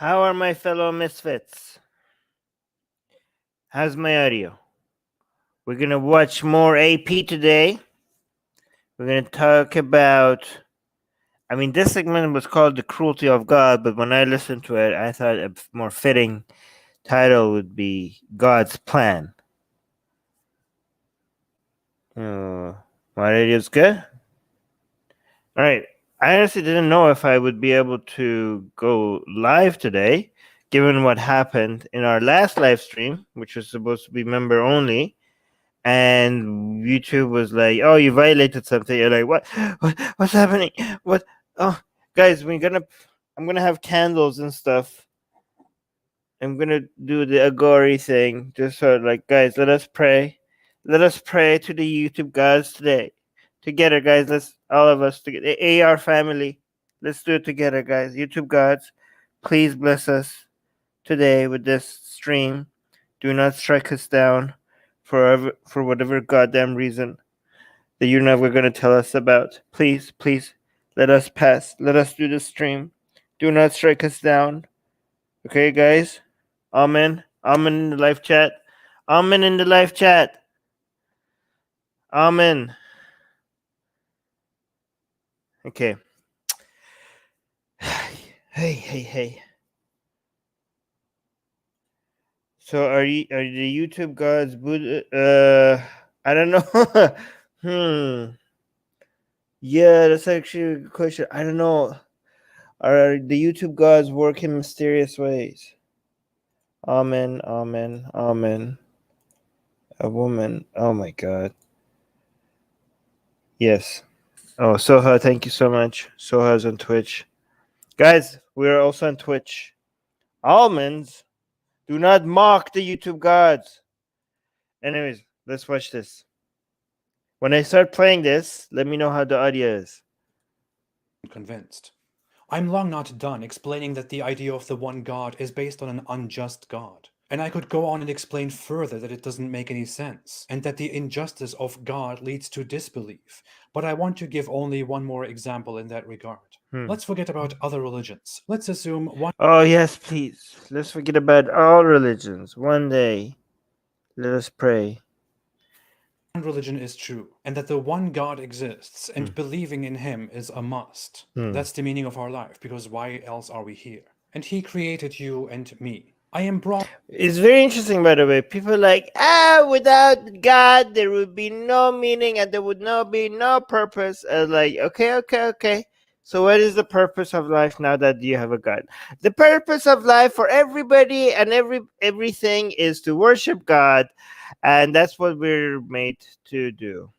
How are my fellow misfits? How's my audio? We're gonna watch more AP today. We're gonna talk about. This segment was called "The Cruelty of God," but when I listened to it, I thought a more fitting title would be "God's Plan." My radio's good. All right. I honestly didn't know if I would be able to go live today, given what happened in our last live stream, which was supposed to be member only. And YouTube was like, "Oh, you violated something." You're like, what's happening? What? Oh, guys, I'm gonna have candles and stuff. I'm gonna do the Agori thing, just so like, guys, let us pray. Let us pray to the YouTube gods today, together, guys. Let's all of us together, the AR family. Let's do it together, guys. YouTube gods, please bless us today with this stream. Do not strike us down for whatever goddamn reason that you're never going to tell us about. Please, please, let us pass. Let us do the stream. Do not strike us down. Okay, guys? Amen. Amen in the live chat. Amen in the live chat. Amen. Okay. Hey. So are the YouTube gods Buddha? I don't know. Yeah, that's actually a good question. I don't know. Are the YouTube gods work in mysterious ways? Amen. A woman. Oh my god. Yes. Oh, Soha, thank you so much. Soha's on Twitch. Guys, we're also on Twitch. Almonds, do not mock the YouTube gods. Anyways, let's watch this. When I start playing this, let me know how the audio is. Convinced. I'm long not done explaining that the idea of the one God is based on an unjust God. And I could go on and explain further that it doesn't make any sense, and that the injustice of God leads to disbelief. But I want to give only one more example in that regard. Let's forget about other religions. Let's assume one. Oh, yes, please. Let's forget about all religions. One day, let us pray. Religion is true, and that the one God exists, and believing in him is a must. That's the meaning of our life, because why else are we here? And he created you and me. I am brought. It's very interesting, by the way. People are like, without God, there would be no meaning and there would be no purpose. Like, okay. So, what is the purpose of life now that you have a God? The purpose of life for everybody and everything is to worship God, and that's what we're made to do.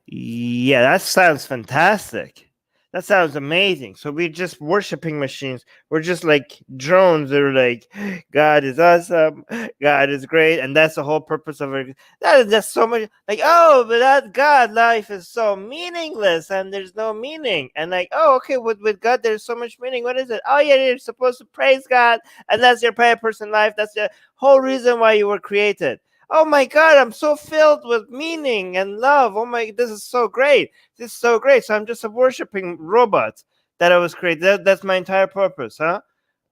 Yeah, that sounds fantastic. That sounds amazing. So we're just worshiping machines. We're just like drones. They're like, God is awesome. God is great. And that's the whole purpose of it. That's so much like, oh, but that God, life is so meaningless and there's no meaning. And like, oh, okay, with God, there's so much meaning. What is it? Oh, yeah, you're supposed to praise God. And that's your purpose in life. That's the whole reason why you were created. Oh my God, I'm so filled with meaning and love. Oh my, this is so great. This is so great. So I'm just a worshiping robot that I was created. That's my entire purpose, huh?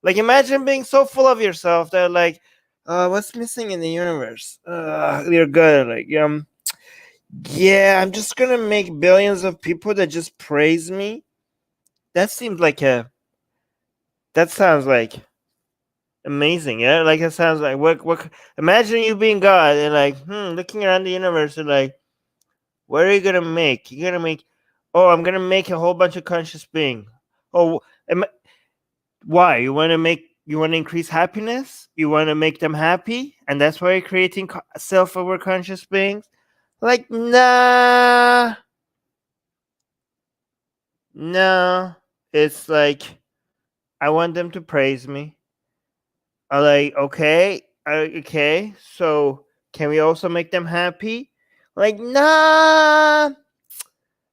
Like, imagine being so full of yourself that, like, what's missing in the universe? You're good. Like, yeah, I'm just gonna make billions of people that just praise me. That seems like that sounds like amazing. Yeah, like it sounds like what imagine you being God and like looking around the universe and like, what are you gonna make? You're gonna make, oh, I'm gonna make a whole bunch of conscious being. Oh, why? You want to increase happiness? You want to make them happy, and that's why you're creating self-aware conscious beings? Like, nah. No, it's like, I want them to praise me. I'm like, okay, so can we also make them happy? Like, nah,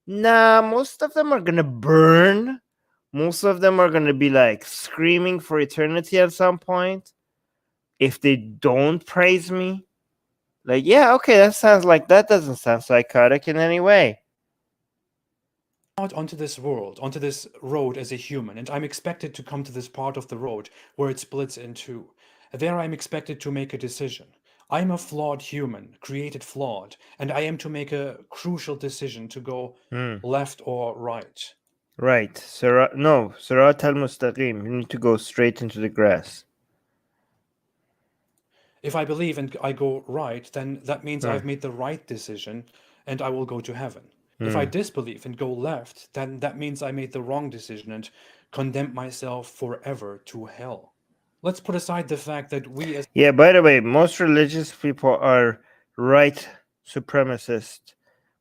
most of them are gonna burn. Most of them are gonna be like screaming for eternity at some point if they don't praise me. Like, yeah, okay, that doesn't sound psychotic in any way. out onto this world, onto this road as a human, and I'm expected to come to this part of the road where it splits in two. There I'm expected to make a decision. I'm a flawed human, created flawed, and I am to make a crucial decision to go left or right. Right. Sirat al-Mustaqim. You need to go straight into the grass. If I believe and I go right, then that means I've made the right decision and I will go to heaven. If I disbelieve and go left, then that means I made the wrong decision and condemn myself forever to hell. Let's put aside the fact that we as Yeah, by the way, most religious people are right supremacist.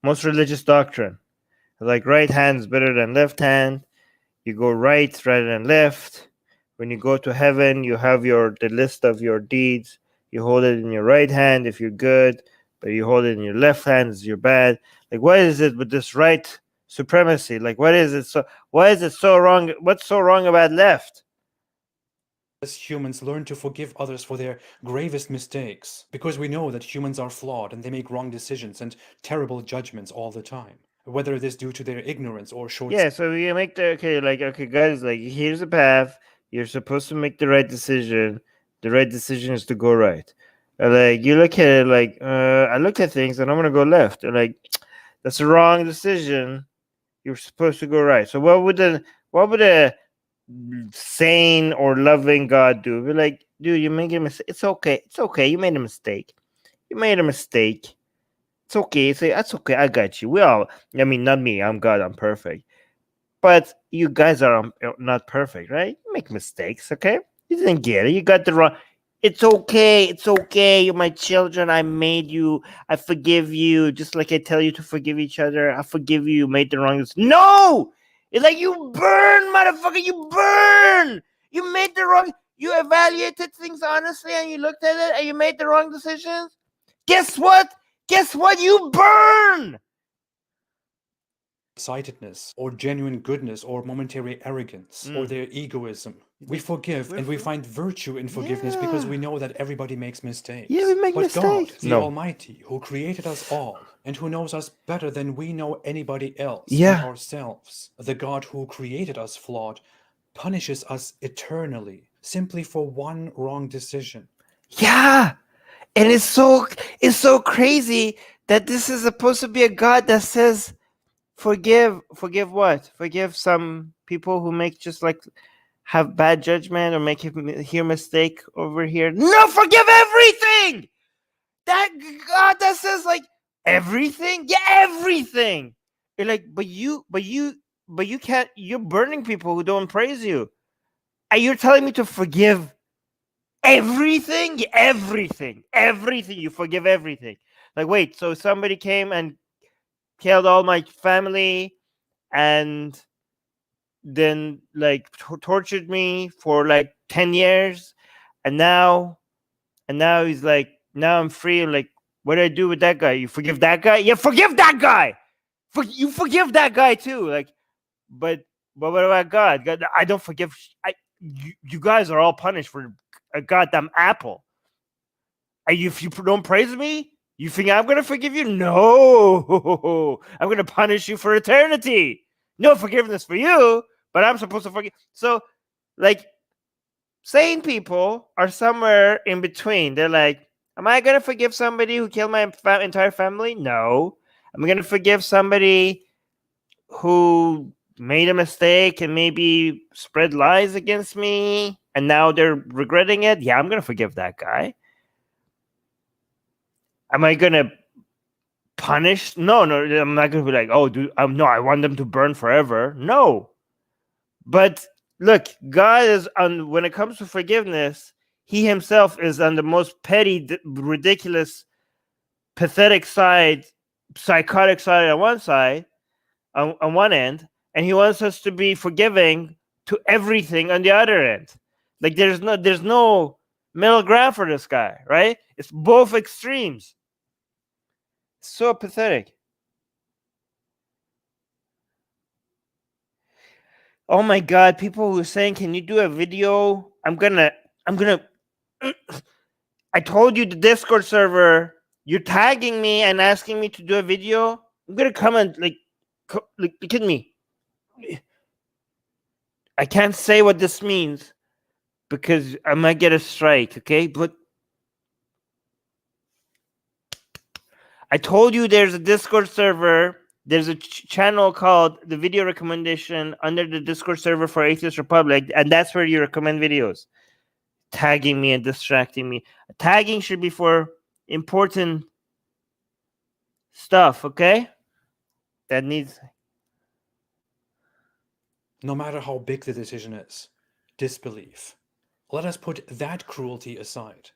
Most religious doctrine. Like right hand's better than left hand. You go right rather than left. When you go to heaven, you have the list of your deeds. You hold it in your right hand if you're good, but you hold it in your left hand if you're bad. Like, what is it with this right supremacy? Like, why is it so wrong? What's so wrong about left? humans learn to forgive others for their gravest mistakes, because we know that humans are flawed and they make wrong decisions and terrible judgments all the time, whether it is due to their ignorance or short. Yeah, so you make guys, like, here's a path. You're supposed to make the right decision. The right decision is to go right. Like, you look at it like, I look at things and I'm gonna go left. And like, that's the wrong decision. You're supposed to go right. So what would a sane or loving God do? Be like, dude, you made a mistake. It's okay. It's okay. You made a mistake. You made a mistake. It's okay. Say, that's okay. I got you. I mean, not me. I'm God. I'm perfect. But you guys are not perfect, right? You make mistakes, okay? You didn't get it. You got the wrong. It's okay. It's okay. You're my children. I made you. I forgive you. Just like I tell you to forgive each other. I forgive you. You made the wrong decision. No! It's like you burn, motherfucker. You burn. You made the wrong. You evaluated things honestly and you looked at it and you made the wrong decisions. Guess what? Guess what? You burn. Sightedness or genuine goodness or momentary arrogance or their egoism. We forgive and we find virtue in forgiveness because we know that everybody makes mistakes. Yeah, we make but mistakes. God, the No. Almighty, who created us all and who knows us better than we know anybody else Yeah. and ourselves, the God who created us flawed, punishes us eternally simply for one wrong decision. Yeah. And it's so crazy that this is supposed to be a God that says, forgive what? Forgive some people who make just like have bad judgment or make here mistake over here. No, forgive everything. That God that says like everything, yeah, everything. You're like, but you can't. You're burning people who don't praise you, and you're telling me to forgive everything, everything. You forgive everything. Like, wait, so somebody came and killed all my family and then like tortured me for like 10 years and now he's like, now I'm free. I'm like, what do I do with that guy? You forgive that guy? Yeah, forgive that guy. You forgive that guy too. Like, but what about God? I don't forgive. You guys are all punished for a goddamn apple. If you don't praise me, you think I'm going to forgive you? No. I'm going to punish you for eternity. No forgiveness for you, but I'm supposed to forgive. So, like, sane people are somewhere in between. They're like, am I going to forgive somebody who killed my entire family? No. I'm going to forgive somebody who made a mistake and maybe spread lies against me and now they're regretting it. Yeah, I'm going to forgive that guy. Am I going to punish? No, I'm not going to be like, oh, dude, no, I want them to burn forever. No. But look, God is when it comes to forgiveness, he himself is on the most petty, ridiculous, pathetic side, psychotic side on one side, on one end, and he wants us to be forgiving to everything on the other end. Like there's no middle ground for this guy, right? It's both extremes. So pathetic. Oh my God, people who are saying, can you do a video? I'm gonna I told you the Discord server, you're tagging me and asking me to do a video. I'm gonna come and like look at me. I can't say what this means because I might get a strike, okay? But I told you there's a Discord server. There's a channel called the Video Recommendation under the Discord server for Atheist Republic, and that's where you recommend videos. Tagging me and distracting me. Tagging should be for important stuff, okay? That needs... No matter how big the decision is, disbelief. Let us put that cruelty aside.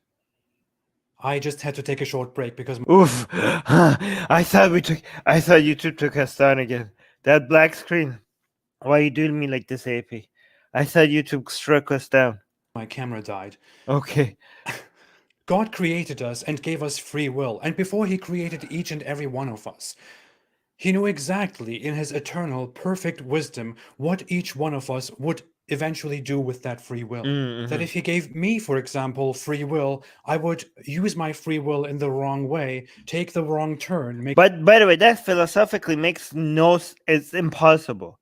I just had to take a short break because... Oof. I thought YouTube took us down again. That black screen. Why are you doing me like this, AP? I thought YouTube struck us down. my camera died. Okay. God created us and gave us free will, and before he created each and every one of us, he knew exactly in his eternal, perfect wisdom what each one of us would eventually do with that free will. That if he gave me, for example, free will, I would use my free will in the wrong way, take the wrong turn. But by the way, that philosophically makes it's impossible.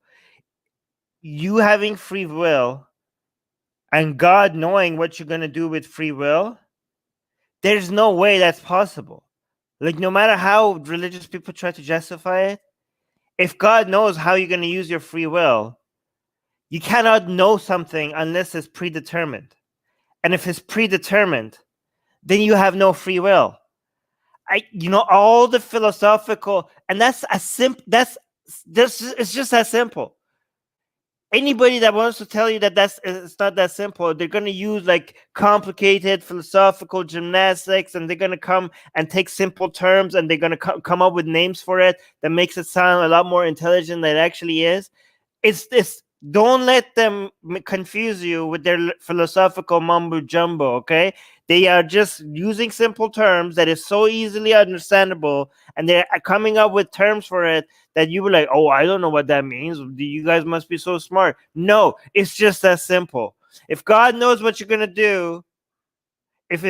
You having free will and God knowing what you're going to do with free will, there's no way that's possible. Like, no matter how religious people try to justify it, if God knows how you're going to use your free will, you cannot know something unless it's predetermined. And if it's predetermined, then you have no free will. All the philosophical, and that's it's just as simple. Anybody that wants to tell you that it's not that simple, they're going to use like complicated philosophical gymnastics, and they're going to come and take simple terms and they're going to come up with names for it that makes it sound a lot more intelligent than it actually is. It's this. Don't let them confuse you with their philosophical mumbo jumbo, okay? They are just using simple terms that is so easily understandable, and they're coming up with terms for it that you were like, oh, I don't know what that means. You guys must be so smart. No, it's just that simple. If God knows what you're going to do, if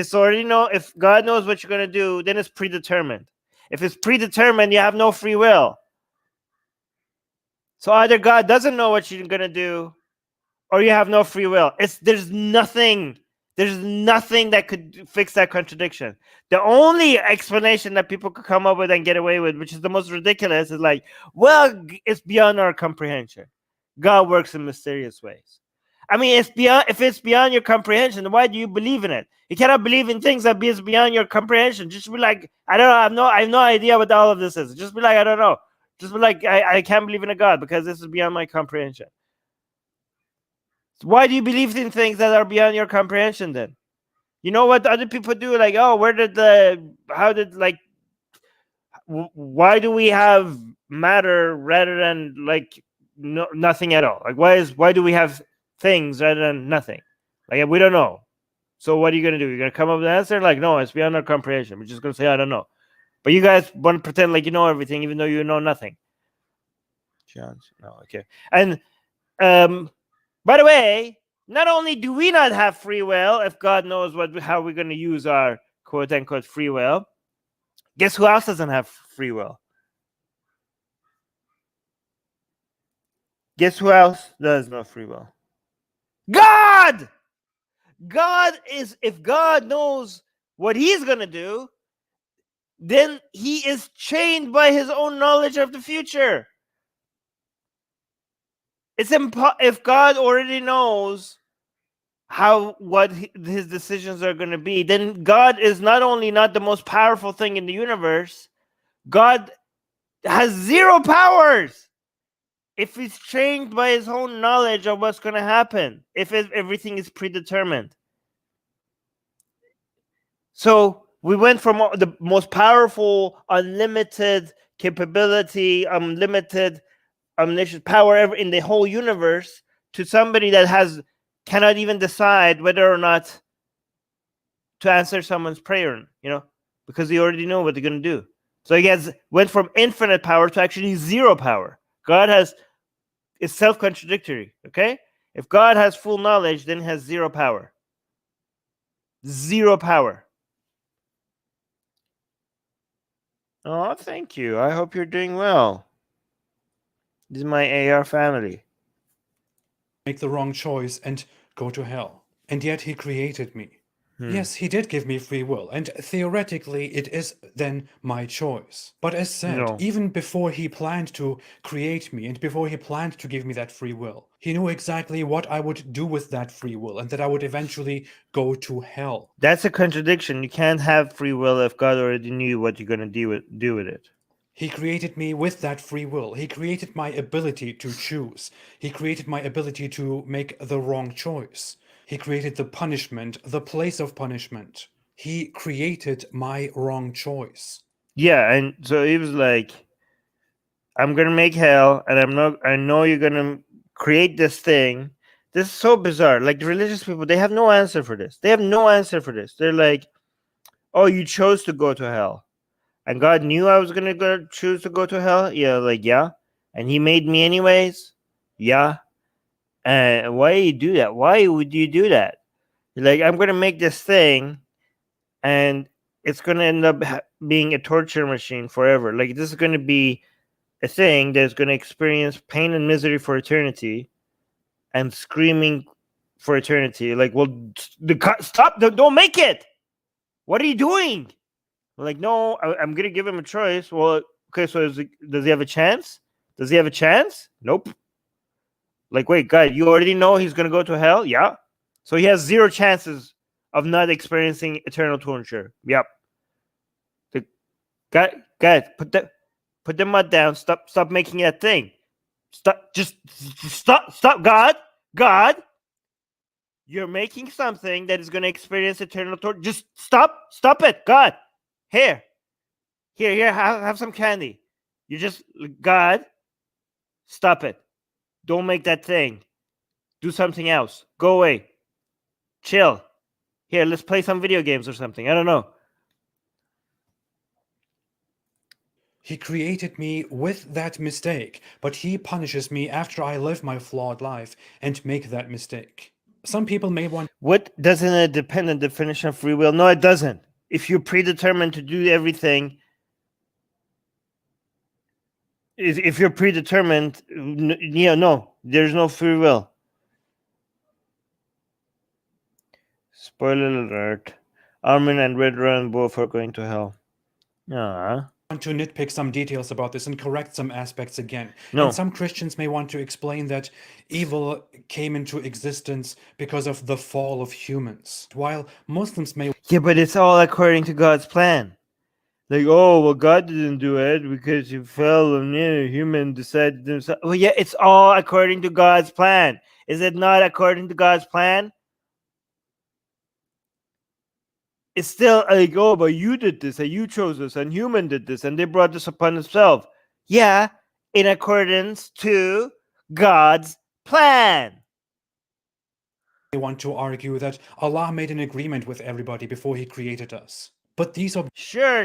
God knows what you're going to do, then it's predetermined. If it's predetermined, you have no free will. So either God doesn't know what you're going to do, or you have no free will. There's nothing that could fix that contradiction. The only explanation that people could come up with and get away with, which is the most ridiculous, is like, well, it's beyond our comprehension. God works in mysterious ways. I mean, if it's beyond your comprehension, why do you believe in it? You cannot believe in things that is beyond your comprehension. Just be like, I don't know, I have no idea what all of this is. Just be like, I don't know. Just be like, I can't believe in a God because this is beyond my comprehension. So why do you believe in things that are beyond your comprehension then? You know what other people do? Like, oh, why do we have matter rather than like nothing at all? Like, why do we have things rather than nothing? Like, we don't know. So what are you going to do? You're going to come up with an answer? Like, no, it's beyond our comprehension. We're just going to say, I don't know. But you guys want to pretend like you know everything, even though you know nothing. No, okay. And by the way, not only do we not have free will, if God knows how we're going to use our quote unquote free will, guess who else doesn't have free will? Guess who else does not free will? God! If God knows what he's going to do, then he is chained by his own knowledge of the future. If God already knows what his decisions are going to be, then God is not only not the most powerful thing in the universe, God has zero powers if he's trained by his own knowledge of what's going to happen, if everything is predetermined. So we went from the most powerful, unlimited capability, unlimited omniscient power ever in the whole universe to somebody that cannot even decide whether or not to answer someone's prayer, because they already know what they're going to do. So he went from infinite power to actually zero power. God is self-contradictory, okay? If God has full knowledge, then he has zero power. Zero power. Oh, thank you. I hope you're doing well. This is my AR family. make the wrong choice and go to hell. And yet he created me. Yes, he did give me free will, and theoretically it is then my choice. But as said, No. even before he planned to create me and before he planned to give me that free will, he knew exactly what I would do with that free will and that I would eventually go to hell. That's a contradiction. You can't have free will if God already knew what you're going to do with it. He created me with that free will. He created my ability to choose. He created my ability to make the wrong choice. He created the punishment, the place of punishment. He created my wrong choice. Yeah, and so he was like, I'm gonna make hell, and I know you're gonna create this thing. This is so bizarre. Like the religious people, they have no answer for this. They have no answer for this. They're like, oh, you chose to go to hell. And God knew I was gonna choose to go to hell? Yeah, like yeah. And he made me anyways? Yeah. And why do you do that? Why would you do that? You're like, I'm gonna make this thing, and it's gonna end up being a torture machine forever. Like this is gonna be a thing that's gonna experience pain and misery for eternity, and screaming for eternity. Like, well, stop! Don't make it. What are you doing? Like, no, I'm gonna give him a choice. Well, okay, so does he have a chance? Does he have a chance? Nope. Like, wait, God, you already know he's gonna go to hell? Yeah. So he has zero chances of not experiencing eternal torture. Yep. Guys, put the mud down. Stop making that thing. Stop, God. You're making something that is gonna experience eternal torture. Just stop it, God. Here, have some candy. You just, God, stop it. Don't make that thing. Do something else. Go away. Chill. Here, let's play some video games or something. I don't know. He created me with that mistake, but he punishes me after I live my flawed life and make that mistake. Some people may want. What doesn't a dependent definition of free will? No, it doesn't. If you're predetermined to do everything, if you're predetermined, no, there's no free will. Spoiler alert. Armin and Red Run both are going to hell. Want to nitpick some details about this and correct some aspects again. No. And some Christians may want to explain that evil came into existence because of the fall of humans, while Muslims may. Yeah, but it's all according to God's plan. Like, oh, well, God didn't do it because he fell and human decided themselves. Well, yeah, it's all according to God's plan. Is it not according to God's plan? It's still like, oh, but you did this, and you chose this, and human did this, and they brought this upon themselves. Yeah, in accordance to God's plan. They want to argue that Allah made an agreement with everybody before he created us. But these are. Sure.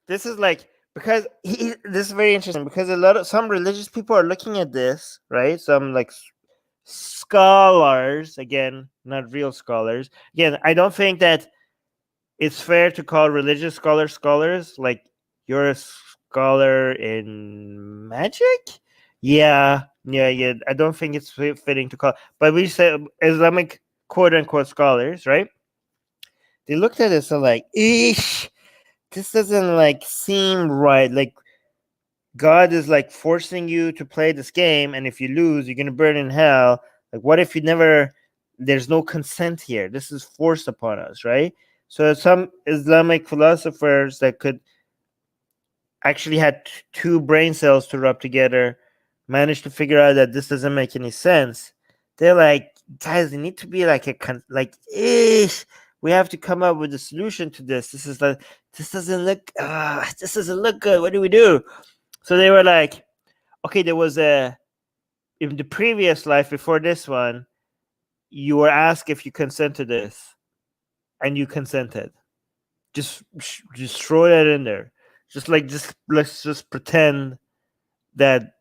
This is like, because this is very interesting, because some religious people are looking at this, right? Some like scholars, again, not real scholars. Again, I don't think that it's fair to call religious scholars. Like, you're a scholar in magic? Yeah. I don't think it's fitting to call. But we say Islamic quote unquote scholars, right? They looked at this and like, eesh, this doesn't like seem right. Like, God is like forcing you to play this game, and if you lose, you're gonna burn in hell. Like, what if you never? There's no consent here. This is forced upon us, right? So some Islamic philosophers that could actually had two brain cells to rub together managed to figure out that this doesn't make any sense. They're like, guys, there need to be like we have to come up with a solution to this. This doesn't look good. What do we do? So they were like, okay, there was in the previous life before this one, you were asked if you consent to this, and you consented. Just throw that in there. Let's just pretend that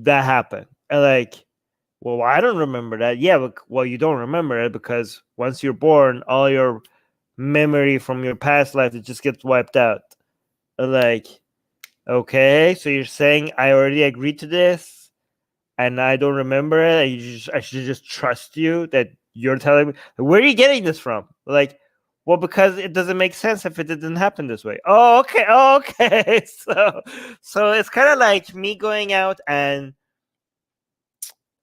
happened. And like, well, I don't remember that. Yeah, but, well, you don't remember it because once you're born, all your memory from your past life, it just gets wiped out. And like, okay, so you're saying I already agreed to this? and I don't remember it, and I should just trust you that you're telling me. Where are you getting this from? Like, well, because it doesn't make sense if it didn't happen this way. Oh, okay, okay. So it's kind of like me going out and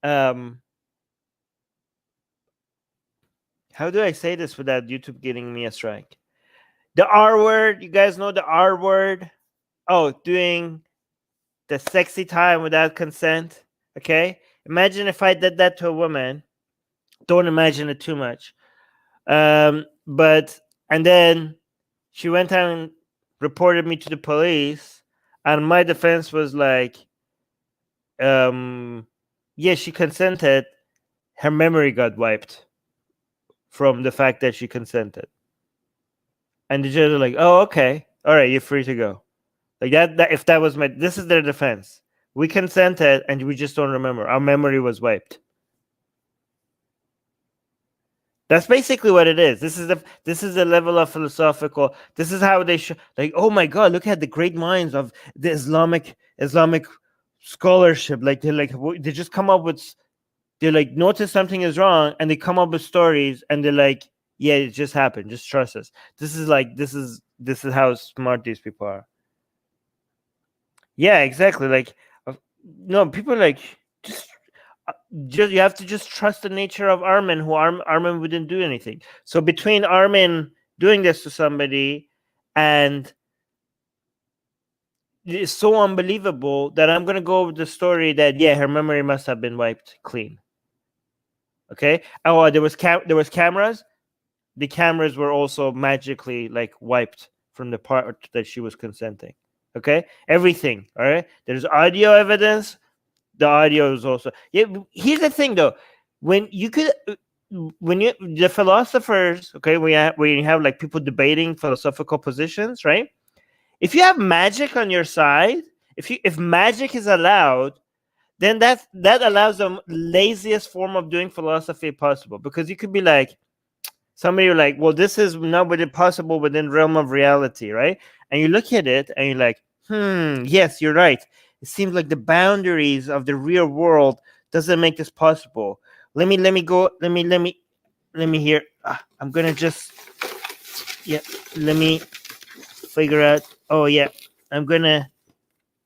how do I say this without YouTube getting me a strike? The R word, you guys know the R word? Oh, doing the sexy time without consent. Okay? Imagine if I did that to a woman. Don't imagine it too much. But and then she went out and reported me to the police, and my defense was like, yeah, she consented. Her memory got wiped from the fact that she consented. And the judge was like, oh, okay. All right, you're free to go. Like that if that was this is their defense. We consented and we just don't remember. Our memory was wiped. That's basically what it is. This is the level of philosophical. This is how they show. Like, oh my God, look at the great minds of the Islamic scholarship. Like they just come up with. They like notice something is wrong and they come up with stories and they're like, yeah, it just happened. Just trust us. This is how smart these people are. Yeah, exactly. Like, no, people like just you have to just trust the nature of Armin, who Armin wouldn't do anything. So between Armin doing this to somebody and it's so unbelievable that I'm gonna go with the story that yeah, her memory must have been wiped clean. Okay. Oh, there was cameras. The cameras were also magically like wiped from the part that she was consenting. Okay, everything. All right. There's audio evidence. The audio is also. Yeah. Here's the thing, though. When the philosophers, okay, when you have like people debating philosophical positions, right? If you have magic on your side, if magic is allowed, then that allows the laziest form of doing philosophy possible, because you could be like somebody like, well, this is not possible within realm of reality, right? And you look at it and you're like, yes, you're right. It seems like the boundaries of the real world doesn't make this possible. Let me hear. I'm gonna just let me figure out. Oh yeah, I'm gonna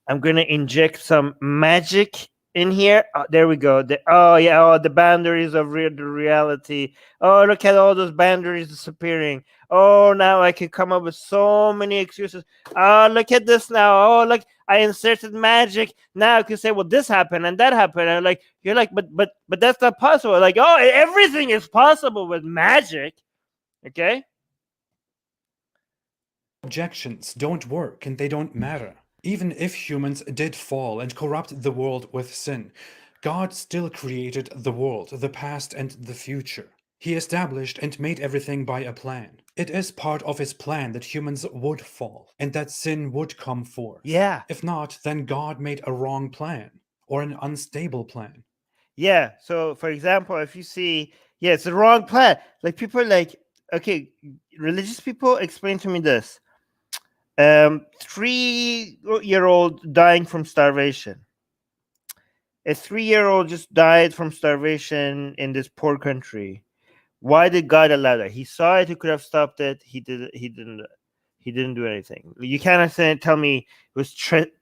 inject some magic in here. Oh, there we go. The boundaries of the reality. Oh, look at all those boundaries disappearing. Oh, now I can come up with so many excuses. Oh, look at this now. Oh, look, I inserted magic. Now I can say, well, this happened and that happened. And like, you're like, but that's not possible. Like, oh, everything is possible with magic. Okay. Objections don't work and they don't matter. Even if humans did fall and corrupt the world with sin, God still created the world, the past and the future. He established and made everything by a plan. It is part of his plan that humans would fall and that sin would come forth. Yeah. If not, then God made a wrong plan or an unstable plan. Yeah. So, for example, if you see, yeah, it's the wrong plan. Like people are like, okay, religious people, explain to me this. 3-year-old dying from starvation. A 3-year-old just died from starvation in this poor country. Why did God allow that? He saw it. He could have stopped it. He didn't. He didn't do anything. You cannot tell me it was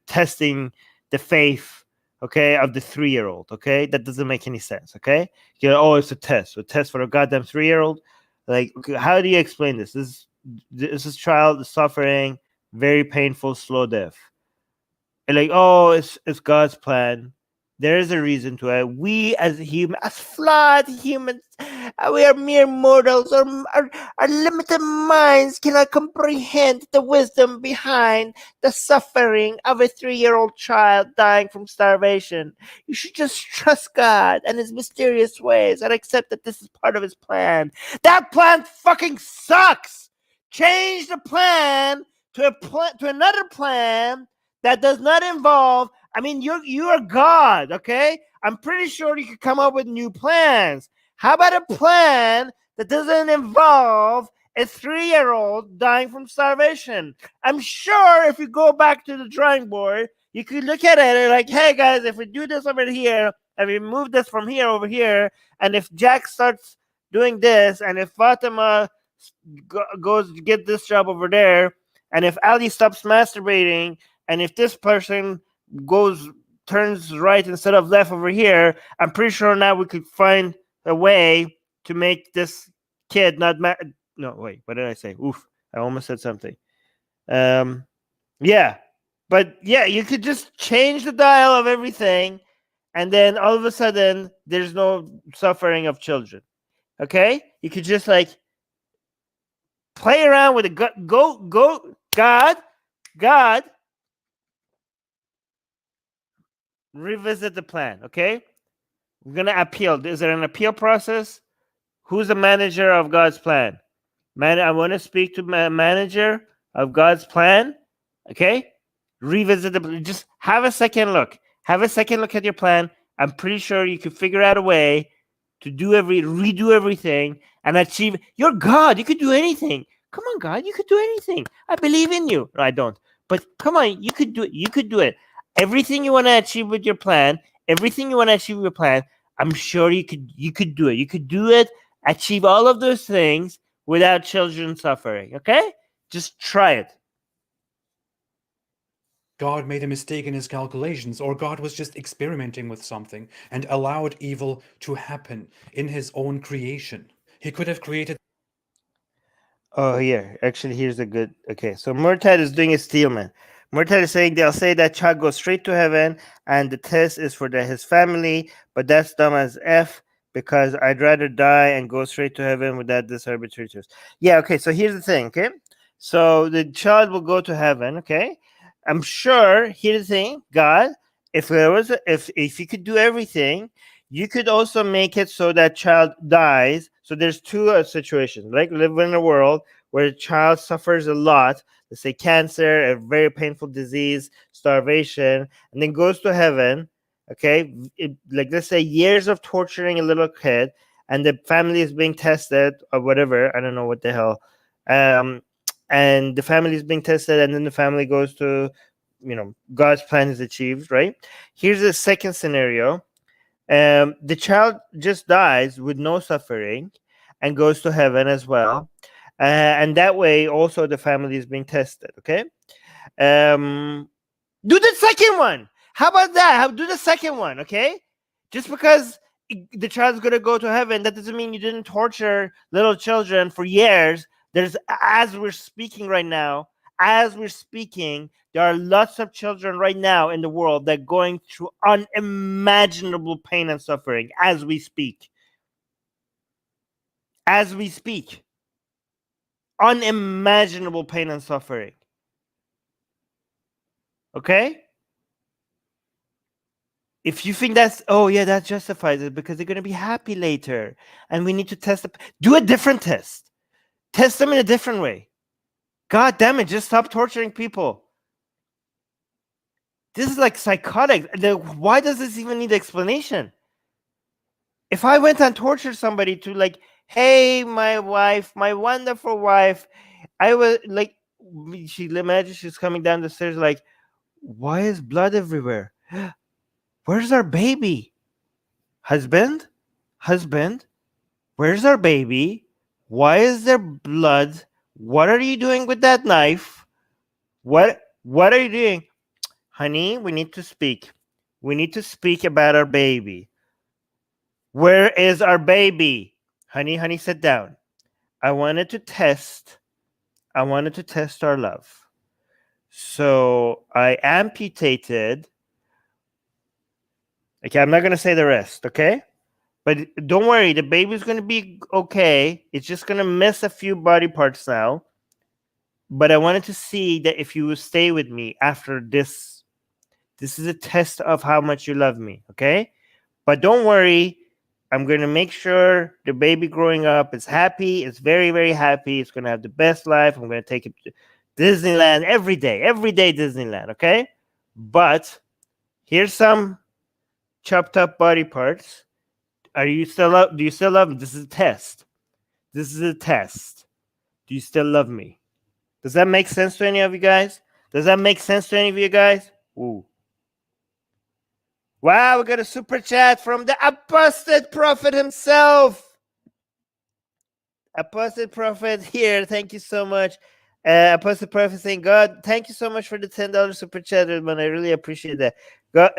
testing the faith, okay, of the 3-year-old. Okay, that doesn't make any sense. Okay, it's a test. A test for a goddamn 3-year-old. Like, how do you explain this? This child is suffering. Very painful, slow death. And like, it's God's plan. There is a reason to it. We as flawed humans, we are mere mortals. Our limited minds cannot comprehend the wisdom behind the suffering of a 3-year-old child dying from starvation. You should just trust God and his mysterious ways and accept that this is part of his plan. That plan fucking sucks. Change the plan to another plan that does not involve. I mean, you are God, okay? I'm pretty sure you could come up with new plans. How about a plan that doesn't involve a 3-year-old dying from starvation? I'm sure if you go back to the drawing board, you could look at it and like, hey guys, if we do this over here, and we move this from here over here, and if Jack starts doing this, and if Fatima goes to get this job over there, and if Ali stops masturbating, and if this person turns right instead of left over here, I'm pretty sure now we could find a way to make this kid not no, wait, what did I say? Oof, I almost said something. Yeah, but yeah, you could just change the dial of everything, and then all of a sudden there's no suffering of children. Okay, you could just like play around with it. Go, God, revisit the plan. Okay, we're gonna appeal. Is there an appeal process? Who's the manager of God's plan? I want to speak to manager of God's plan. Okay, revisit the. Just have a second look. Have a second look at your plan. I'm pretty sure you could figure out a way to redo everything and achieve. You're God. You could do anything. Come on, God. You could do anything. I believe in you. No, I don't. But come on, you could do it. You could do it. Everything you want to achieve with your plan. Everything you want to achieve with your plan. I'm sure you could. You could do it. You could do it. Achieve all of those things without children suffering. Okay? Just try it. God made a mistake in his calculations, or God was just experimenting with something and allowed evil to happen in his own creation. He could have created. Oh, here. Actually, here's a good. Okay, so Murtad is doing a Steelman. Murtad is saying they'll say that child goes straight to heaven and the test is for his family, but that's dumb as F because I'd rather die and go straight to heaven without this arbitrary choice. Yeah, okay, so here's the thing, okay? So the child will go to heaven, okay? I'm sure, here's the thing, God, if you could do everything, you could also make it so that child dies. So there's two situations, like live in a world where a child suffers a lot, let's say cancer, a very painful disease, starvation, and then goes to heaven. Okay, like let's say years of torturing a little kid, and the family is being tested or whatever. I don't know what the hell. And the family is being tested, and then the family goes to, God's plan is achieved, right? Here's the second scenario. The child just dies with no suffering and goes to heaven as well. And that way, also, the family is being tested, okay? Do the second one. How about that? Do the second one, okay? Just because the child's going to go to heaven, that doesn't mean you didn't torture little children for years. As we're speaking right now, there are lots of children right now in the world that are going through unimaginable pain and suffering as we speak. As we speak. Unimaginable pain and suffering. Okay? If you think that justifies it because they're going to be happy later and we need to test do a different test. Test them in a different way. God damn it, just stop torturing people. This is like psychotic. Why does this even need explanation? If I went and tortured somebody to like, hey, my wife, my wonderful wife, I was like, imagine she's coming down the stairs like, why is blood everywhere? Where's our baby? Husband, where's our baby? Why is there blood? What are you doing with that knife? What are you doing? Honey, we need to speak. We need to speak about our baby. Where is our baby? Honey, sit down. I wanted to test our love. So I amputated. Okay, I'm not going to say the rest, okay? But don't worry, the baby's going to be okay. It's just going to miss a few body parts now. But I wanted to see that if you will stay with me after this. This is a test of how much you love me, okay? But don't worry, I'm going to make sure the baby growing up is happy. It's very, very happy. It's going to have the best life. I'm going to take it to Disneyland every day Disneyland, okay? But here's some chopped up body parts. Do you still love me? This is a test. Do you still love me? Does that make sense to any of you guys? Ooh. Wow, we got a super chat from the Apostate Prophet himself. Apostate Prophet here. Thank you so much. Apostate Prophet saying, God, thank you so much for the $10 super chat, man. I really appreciate that. God,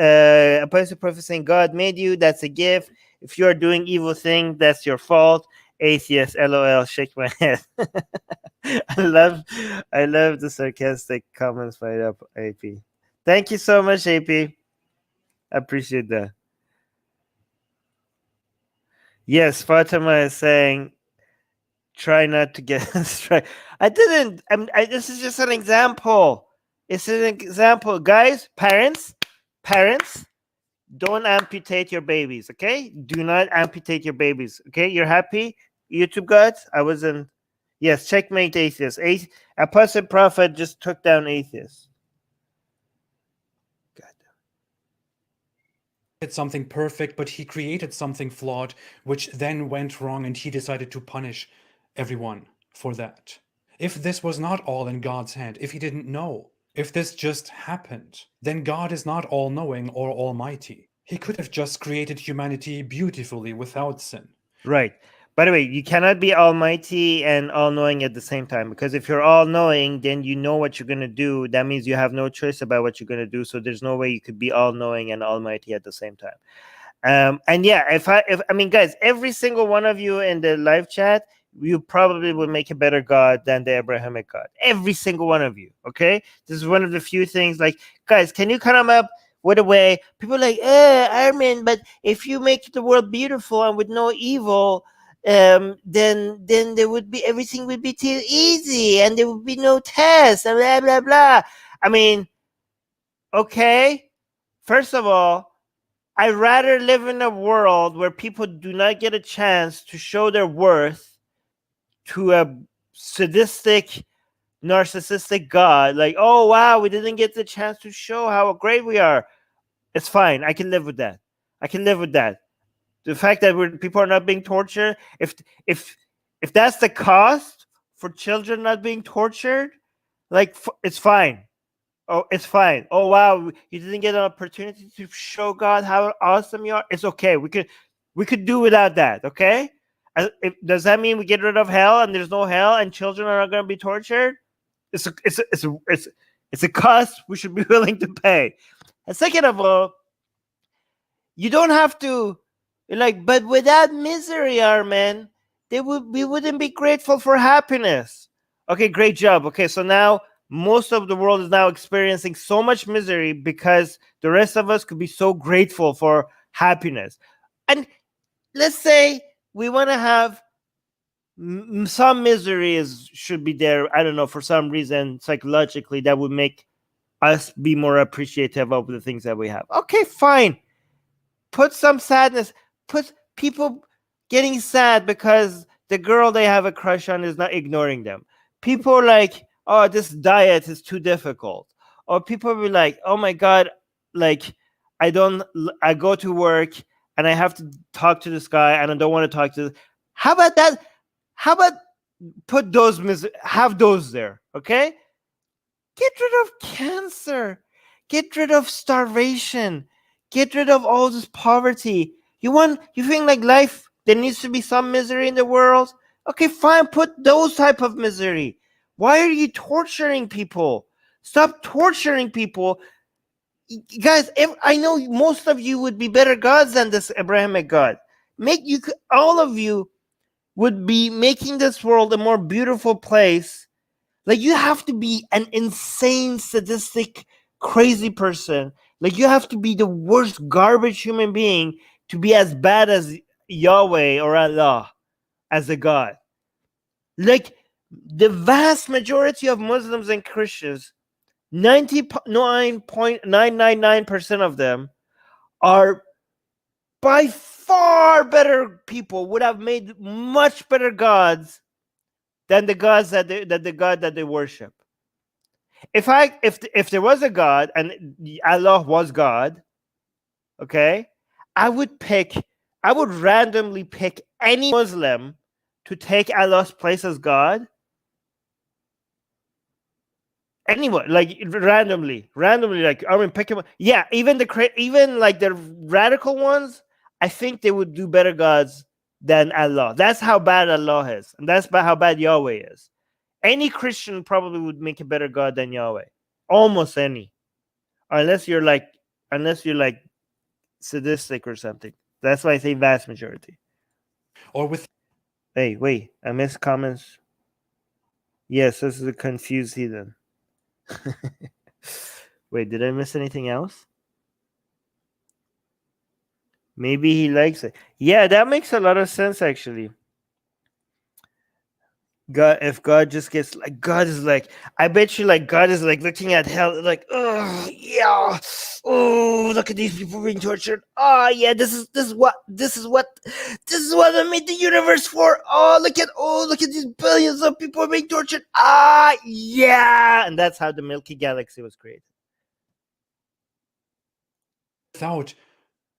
Apostate Prophet saying, God made you. That's a gift. If you are doing evil thing, that's your fault. Atheist, LOL, shake my head. I love the sarcastic comments by AP. Thank you so much, AP. I appreciate that. Yes, Fatima is saying, try not to get strike. I didn't. This is just an example. It's an example, guys. Parents, don't amputate your babies. Okay, do not amputate your babies. Okay, you're happy, YouTube gods. I wasn't. Yes, checkmate atheist. Apostate Prophet just took down atheists. Something perfect, but he created something flawed, which then went wrong, and he decided to punish everyone for that. If this was not all in God's hand, if he didn't know, if this just happened, then God is not all-knowing or almighty. He could have just created humanity beautifully without sin. Right. By the way, you cannot be almighty and all-knowing at the same time, because if you're all-knowing, then you know what you're going to do. That means you have no choice about what you're going to do. So there's no way you could be all-knowing and almighty at the same time. And yeah, if I mean, guys, every single one of you in the live chat, you probably will make a better God than the Abrahamic God. Every single one of you. Okay. This is one of the few things, like, guys, can you come up with a way? People are like, Armin, but if you make the world beautiful and with no evil, then there would be, everything would be too easy and there would be no tests and blah blah blah. I mean, okay, first of all, I'd rather live in a world where people do not get a chance to show their worth to a sadistic, narcissistic God. Like, oh wow, we didn't get the chance to show how great we are. It's fine. I can live with that. I can live with that. The fact that people are not being tortured, if that's the cost for children not being tortured, like, it's fine. Oh, it's fine. Oh wow, you didn't get an opportunity to show God how awesome you are. It's okay. We could do without that. Okay. Does that mean we get rid of hell and there's no hell and children are not going to be tortured? It's a cost we should be willing to pay. And second of all, you don't have to, like, but without misery, Armin, we wouldn't be grateful for happiness. Okay, great job. Okay, so now most of the world is now experiencing so much misery because the rest of us could be so grateful for happiness. And let's say we want to have some misery should be there. I don't know, for some reason, psychologically, that would make us be more appreciative of the things that we have. Okay, fine. Put some sadness. Put people getting sad because the girl they have a crush on is not ignoring them. People like, oh, this diet is too difficult. Or people be like, oh my God, like, I go to work and I have to talk to this guy and I don't want to talk to this. How about that? How about put those, have those there, okay? Get rid of cancer. Get rid of starvation. Get rid of all this poverty. You think like life, there needs to be some misery in the world? Okay, fine, put those type of misery. Why are you torturing people? Stop torturing people. Guys, I know most of you would be better gods than this Abrahamic God. All of you would be making this world a more beautiful place. Like, you have to be an insane, sadistic, crazy person. Like, you have to be the worst garbage human being to be as bad as Yahweh or Allah as a God. Like, the vast majority of Muslims and Christians, 99.999% of them are by far better people, would have made much better gods than the gods that they worship. If there was a God and Allah was God, okay, I would randomly pick any Muslim to take Allah's place as God, Anyone, like randomly, like Armin, pick him. Yeah, even even like the radical ones, I think they would do better gods than Allah. That's how bad Allah is, and that's how bad Yahweh is. Any Christian probably would make a better god than Yahweh. Almost any, unless you're like sadistic or something. That's why I say vast majority. Or with Hey, wait, I missed comments. Yes, this is a confused heathen. Wait, did I miss anything else? Maybe he likes it. Yeah, that makes a lot of sense actually. God, if God just gets like, God is like, I bet you like God is like looking at hell like, oh yeah, oh look at these people being tortured. Oh yeah, this is what I made the universe for. Oh look at these billions of people being tortured. Ah yeah, and that's how the Milky Galaxy was created. without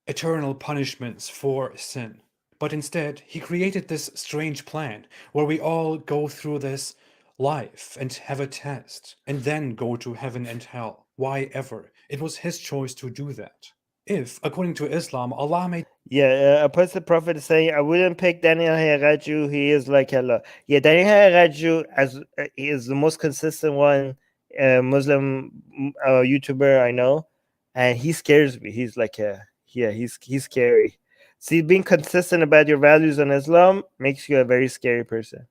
eternal punishments for sin. But instead, he created this strange plan where we all go through this life and have a test and then go to heaven and hell. Why ever? It was his choice to do that. If, according to Islam, Allah made Apostate Prophet is saying, I wouldn't pick Daniel Hayaraju. He is like Allah. Yeah, Daniel Hayaraju he is the most consistent one Muslim YouTuber I know, and he scares me. He's like he's scary. See, being consistent about your values on Islam makes you a very scary person.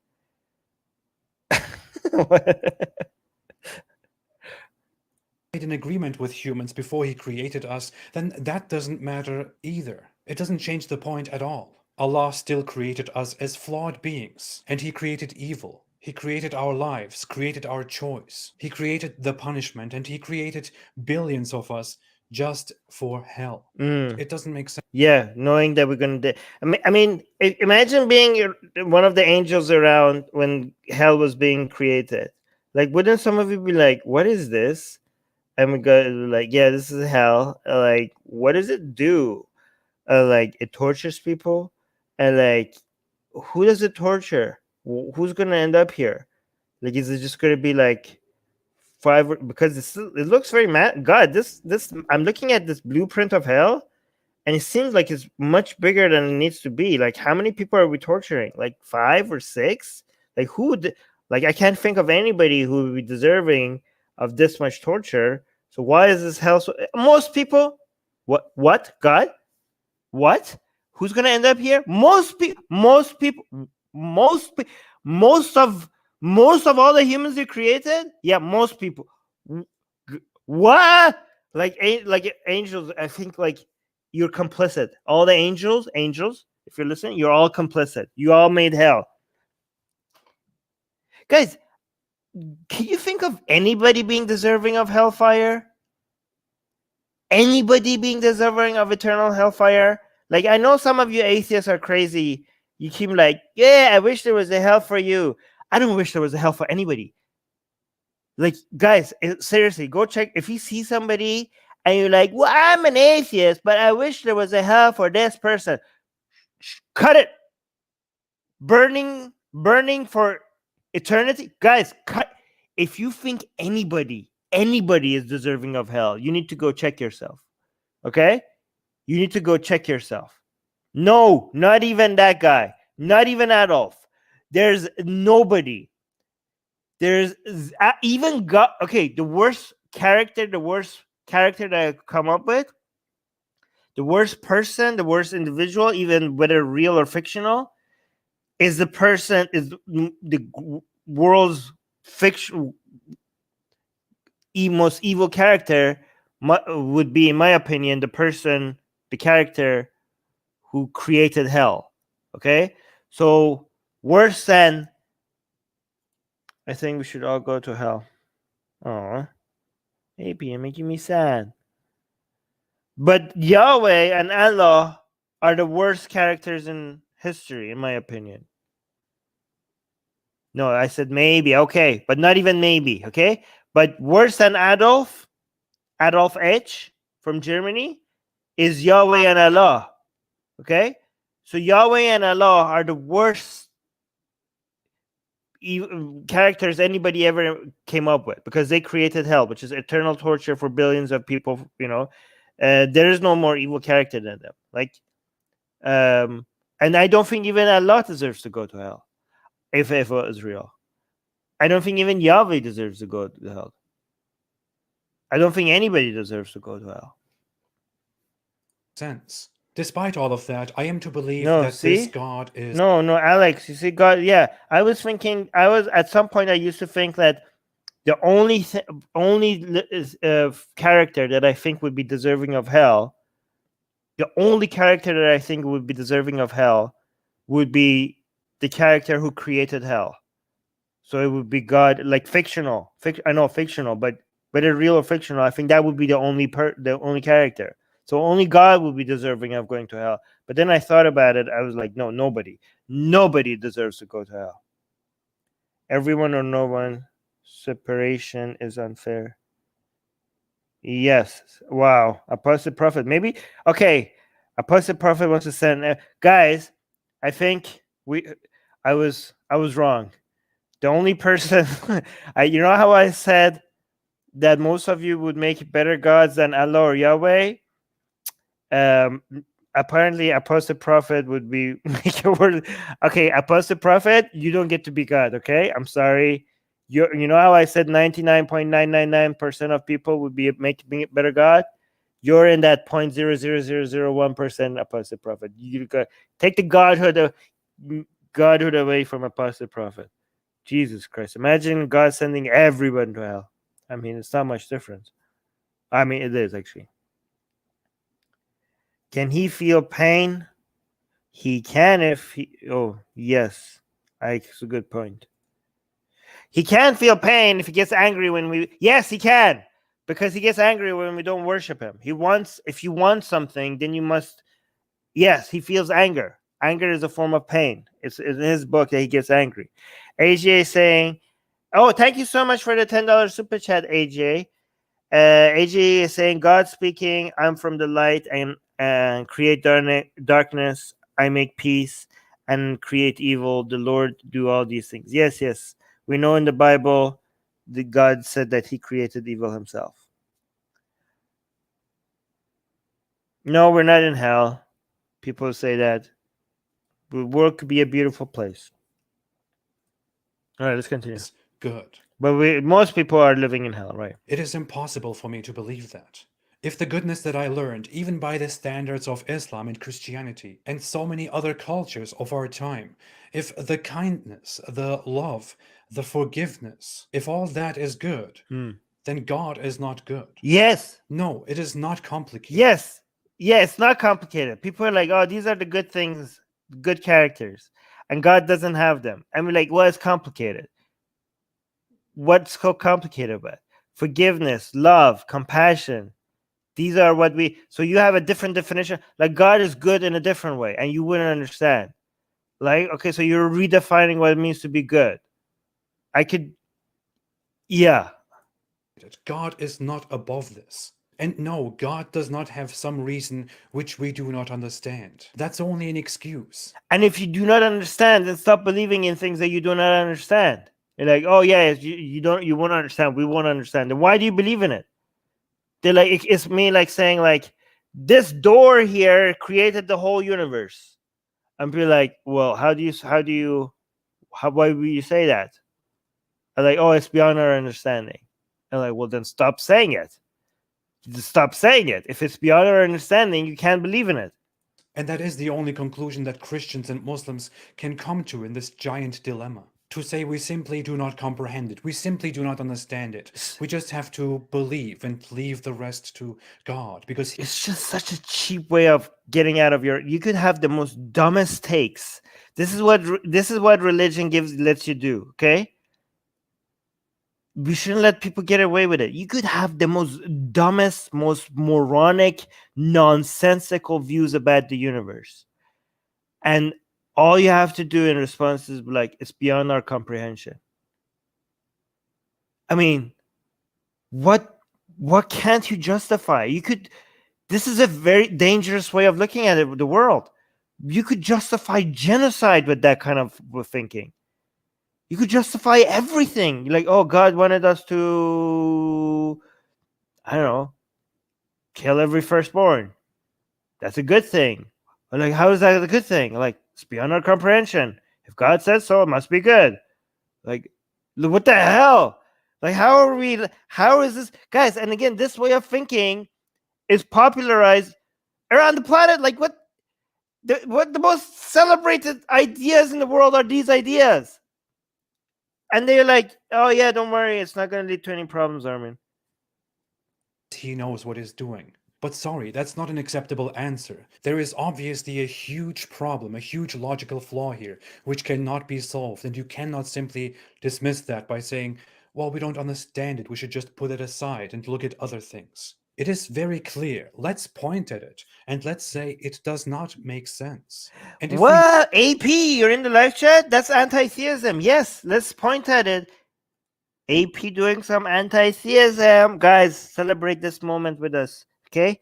an agreement with humans before he created us, then that doesn't matter either. It doesn't change the point at all. Allah still created us as flawed beings, and he created evil. He created our lives, created our choice. He created the punishment, and he created billions of us just for hell. It doesn't make sense. Yeah, knowing that we're gonna die. I mean, imagine being one of the angels around when hell was being created. Like, wouldn't some of you be like, "What is this?" And we go like, "Yeah, this is hell." Like, what does it do? Like, it tortures people, and like, who does it torture? Who's gonna end up here? Like, is it just gonna be like five? Because it looks very mad. God, this I'm looking at this blueprint of hell, and it seems like it's much bigger than it needs to be. Like, how many people are we torturing? Like 5 or 6? Like, who would, like, I can't think of anybody who would be deserving of this much torture. So why is this hell so, most people? What God, what, who's gonna end up here? Most people, most of all the humans they created. Yeah, most people. What? Like angels, I think like you're complicit. All the angels, if you're listening, you're all complicit. You all made hell. Guys, can you think of anybody being deserving of hellfire? Anybody being deserving of eternal hellfire? Like, I know some of you atheists are crazy. You keep like, yeah, I wish there was a hell for you. I don't wish there was a hell for anybody. Like, guys, seriously, go check. If you see somebody and you're like, well, I'm an atheist, but I wish there was a hell for this person, cut it. Burning for eternity. Guys, cut. If you think anybody is deserving of hell, you need to go check yourself. Okay? You need to go check yourself. No, not even that guy. Not even Adolf. There's nobody. There's even God. Okay, the worst character that I come up with, the worst person, the worst individual, even whether real or fictional, is the world's most evil character. Would be, in my opinion, the character who created hell. Okay, so worse than, I think we should all go to hell. Oh, maybe you're making me sad. But Yahweh and Allah are the worst characters in history, in my opinion. No, I said maybe. Okay, but not even maybe. Okay, but worse than Adolf H from Germany is Yahweh and Allah. Okay, so Yahweh and Allah are the worst characters anybody ever came up with, because they created hell, which is eternal torture for billions of people. There is no more evil character than them. And I don't think even Allah deserves to go to hell if it was real. I don't think even Yahweh deserves to go to hell. I don't think anybody deserves to go to hell. Sense. Despite all of that, I am to believe No, that see? this God is No, Alex, you see, God, yeah. I was at some point, I used to think that the only character that I think would be deserving of hell, the only character that I think would be deserving of hell would be the character who created hell. So it would be God, like fictional. I know fictional, but whether real or fictional, I think that would be the only character. So only God would be deserving of going to hell. But then I thought about it. I was like, no, nobody deserves to go to hell. Everyone or no one. Separation is unfair. Yes. Wow. Apostate prophet. Maybe. Okay. Apostate prophet wants to send guys. I think I was wrong. The only person you know how I said that most of you would make better gods than Allah or Yahweh? Apparently apostate prophet would be make a word. Okay, apostate prophet, you don't get to be God, okay? I'm sorry. You know how I said 99.999% of people would be making it better God? You're in that 0.00001% apostate prophet. You take the godhood away from apostate prophet. Jesus Christ. Imagine God sending everyone to hell. I mean, it's not much difference. I mean, it is actually. Can he feel pain? He can if he... Oh, yes. It's a good point. He can feel pain if he gets angry when we... Yes, he can. Because he gets angry when we don't worship him. If you want something, then you must... Yes, he feels anger. Anger is a form of pain. It's in his book that he gets angry. AJ is saying... Oh, thank you so much for the $10 super chat, AJ. AJ is saying, God speaking, I'm from the light and create darkness. I make peace and create evil. The Lord do all these things. Yes. We know in the Bible that God said that he created evil himself. No, we're not in hell. People say that. The world could be a beautiful place. All right, let's continue. good. But most people are living in hell, right? It is impossible for me to believe that. If the goodness that I learned, even by the standards of Islam and Christianity, and so many other cultures of our time, if the kindness, the love, the forgiveness, if all that is good, then God is not good. Yes. No, it is not complicated. Yes. Yeah, it's not complicated. People are like, oh, these are the good things, good characters, and God doesn't have them. And we're like, well, it's complicated. What's so complicated about it? Forgiveness, love, compassion. These are what so you have a different definition. Like God is good in a different way, and you wouldn't understand. Like, okay, so you're redefining what it means to be good. Yeah. God is not above this. And no, God does not have some reason which we do not understand. That's only an excuse. And if you do not understand, then stop believing in things that you do not understand. You're like, oh yeah, you won't understand. We won't understand. Then why do you believe in it? They're like, it's me like saying like, this door here created the whole universe. And be like, well, why would you say that? I'm like, oh, it's beyond our understanding. And like, well, then stop saying it. Just stop saying it. If it's beyond our understanding, you can't believe in it. And that is the only conclusion that Christians and Muslims can come to in this giant dilemma. To say we simply do not comprehend it. We simply do not understand it. We just have to believe and leave the rest to God, because it's just such a cheap way of getting out of you could have the most dumbest takes. This is what religion lets you do, okay? We shouldn't let people get away with it. You could have the most dumbest, most moronic, nonsensical views about the universe. And all you have to do in response is like, it's beyond our comprehension. I mean, what can't you justify? This is a very dangerous way of looking at it, the world. You could justify genocide with that kind of thinking. You could justify everything. You're like, oh, God wanted us to, I don't know, kill every firstborn. That's a good thing. Or like, how is that a good thing? Like, it's beyond our comprehension. If God says so, it must be good. Like, what the hell? Like, how is this, guys? And again, this way of thinking is popularized around the planet. Like, what the most celebrated ideas in the world are these ideas? And they're like, oh yeah, don't worry, it's not going to lead to any problems, Armin. He knows what he's doing. But sorry, that's not an acceptable answer. There is obviously a huge problem, a huge logical flaw here, which cannot be solved, and you cannot simply dismiss that by saying, well, we don't understand it, we should just put it aside and look at other things. It is very clear. Let's point at it, and let's say it does not make sense. And if what? AP, you're in the live chat? That's anti-theism. Yes, let's point at it. AP doing some anti-theism. Guys, celebrate this moment with us, okay?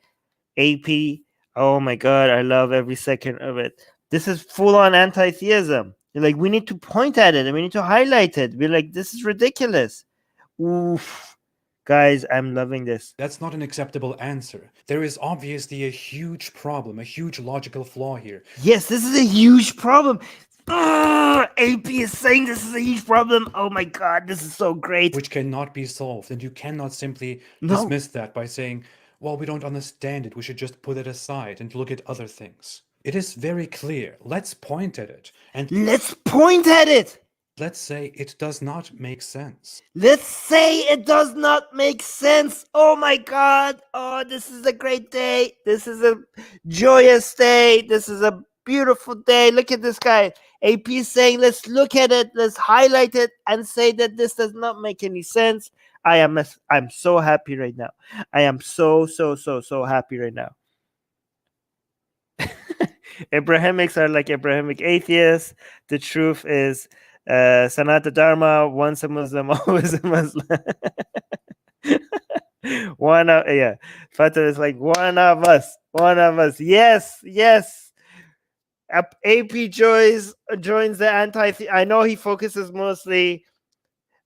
AP, oh my God, I love every second of it. This is full-on anti-theism. You're like, we need to point at it and we need to highlight it. We're like, this is ridiculous. Oof. Guys, I'm loving this. That's not an acceptable answer. There is obviously a huge problem, a huge logical flaw here. Yes, this is a huge problem. AP is saying this is a huge problem. Oh my God, this is so great. Which cannot be solved, and you cannot simply dismiss that by saying, well, we don't understand it, we should just put it aside and look at other things. It is very clear. Let's point at it. And let's point at it. Let's say it does not make sense. Let's say it does not make sense. Oh my God. Oh, this is a great day. This is a joyous day. This is a beautiful day. Look at this guy. AP is saying, let's look at it. Let's highlight it and say that this does not make any sense. I'm so happy right now. I am so happy right now. Abrahamics are like Abrahamic atheists. The truth is, Sanata Dharma, once a Muslim, always a Muslim. Fatah is like one of us. Yes. AP joins the I know he focuses mostly.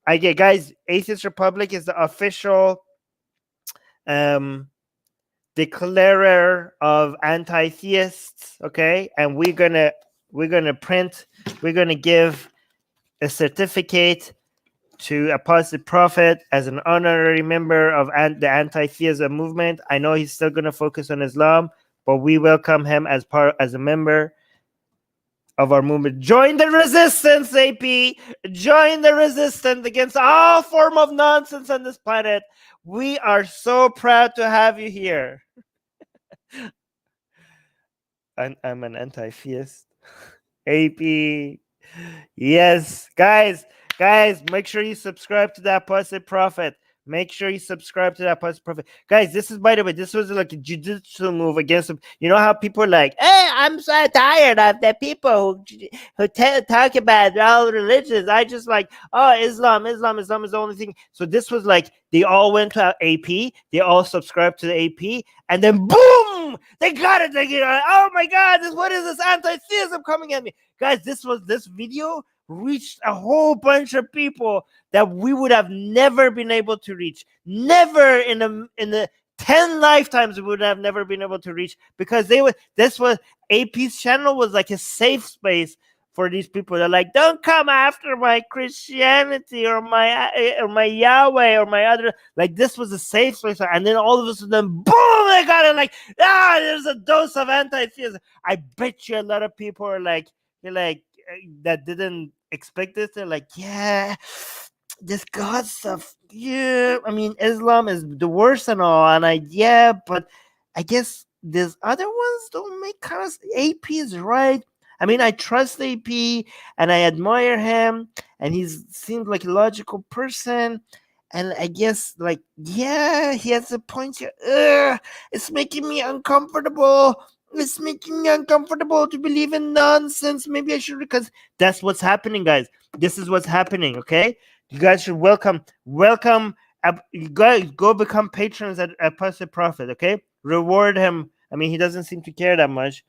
Guys, Atheist Republic is the official declarer of anti-theists, okay? And we're gonna give a certificate to Apostate Prophet as an honorary member of the anti-theism movement. I know he's still gonna focus on Islam, but we welcome him as a member of our movement. Join the resistance, AP. Join the resistance against all form of nonsense on this planet. We are so proud to have you here. I'm an anti-theist. AP. Yes. Guys, make sure you subscribe to that Apostate Prophet. Make sure you subscribe to that Apostate Prophet. Guys, this is, by the way, this was like a judicial move against them. You know how people are like, hey, I'm so tired of the people who talk about all religions. I just like, oh, Islam is the only thing. So this was like, they all went to AP. They all subscribed to the AP. And then, boom, they got it. Oh my God, what is this anti-theism coming at me? Guys, this video reached a whole bunch of people that we would have never been able to reach. Never in the 10 lifetimes we would have never been able to reach, because AP's channel was like a safe space for these people. They're like, don't come after my Christianity or my Yahweh or my other. Like, this was a safe space. And then all of a sudden, boom, they got it. Like, there's a dose of anti-theism. I bet you a lot of people are like, that didn't expect this. They're like, yeah, this God stuff, yeah, I mean, Islam is the worst and all, and but I guess these other ones don't make sense. AP is right. I mean, I trust AP and I admire him, and he seems like a logical person, and I guess, like, yeah, he has a point here. It's making me uncomfortable. It's making me uncomfortable to believe in nonsense. Maybe I should, because that's what's happening, guys. This is what's happening, okay? You guys should welcome. You guys go become patrons at Apostate Prophet, okay? Reward him. I mean, he doesn't seem to care that much,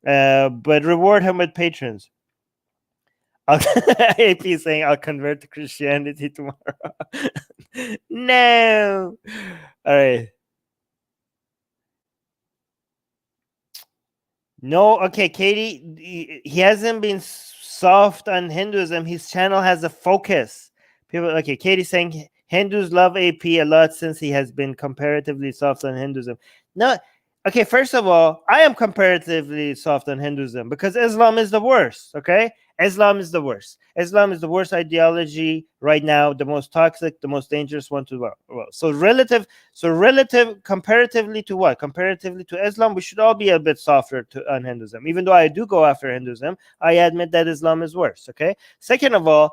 but reward him with patrons. AP saying I'll convert to Christianity tomorrow. No. All right. No, okay, Katie, he hasn't been soft on Hinduism. His channel has a focus. People, okay, Katie saying Hindus love AP a lot since he has been comparatively soft on Hinduism. No, okay, first of all, I am comparatively soft on Hinduism because Islam is the worst, okay? Islam is the worst. Islam is the worst ideology right now, the most toxic, the most dangerous one to the world. So relative, comparatively to what? Comparatively to Islam, we should all be a bit softer on Hinduism. Even though I do go after Hinduism, I admit that Islam is worse, okay? Second of all,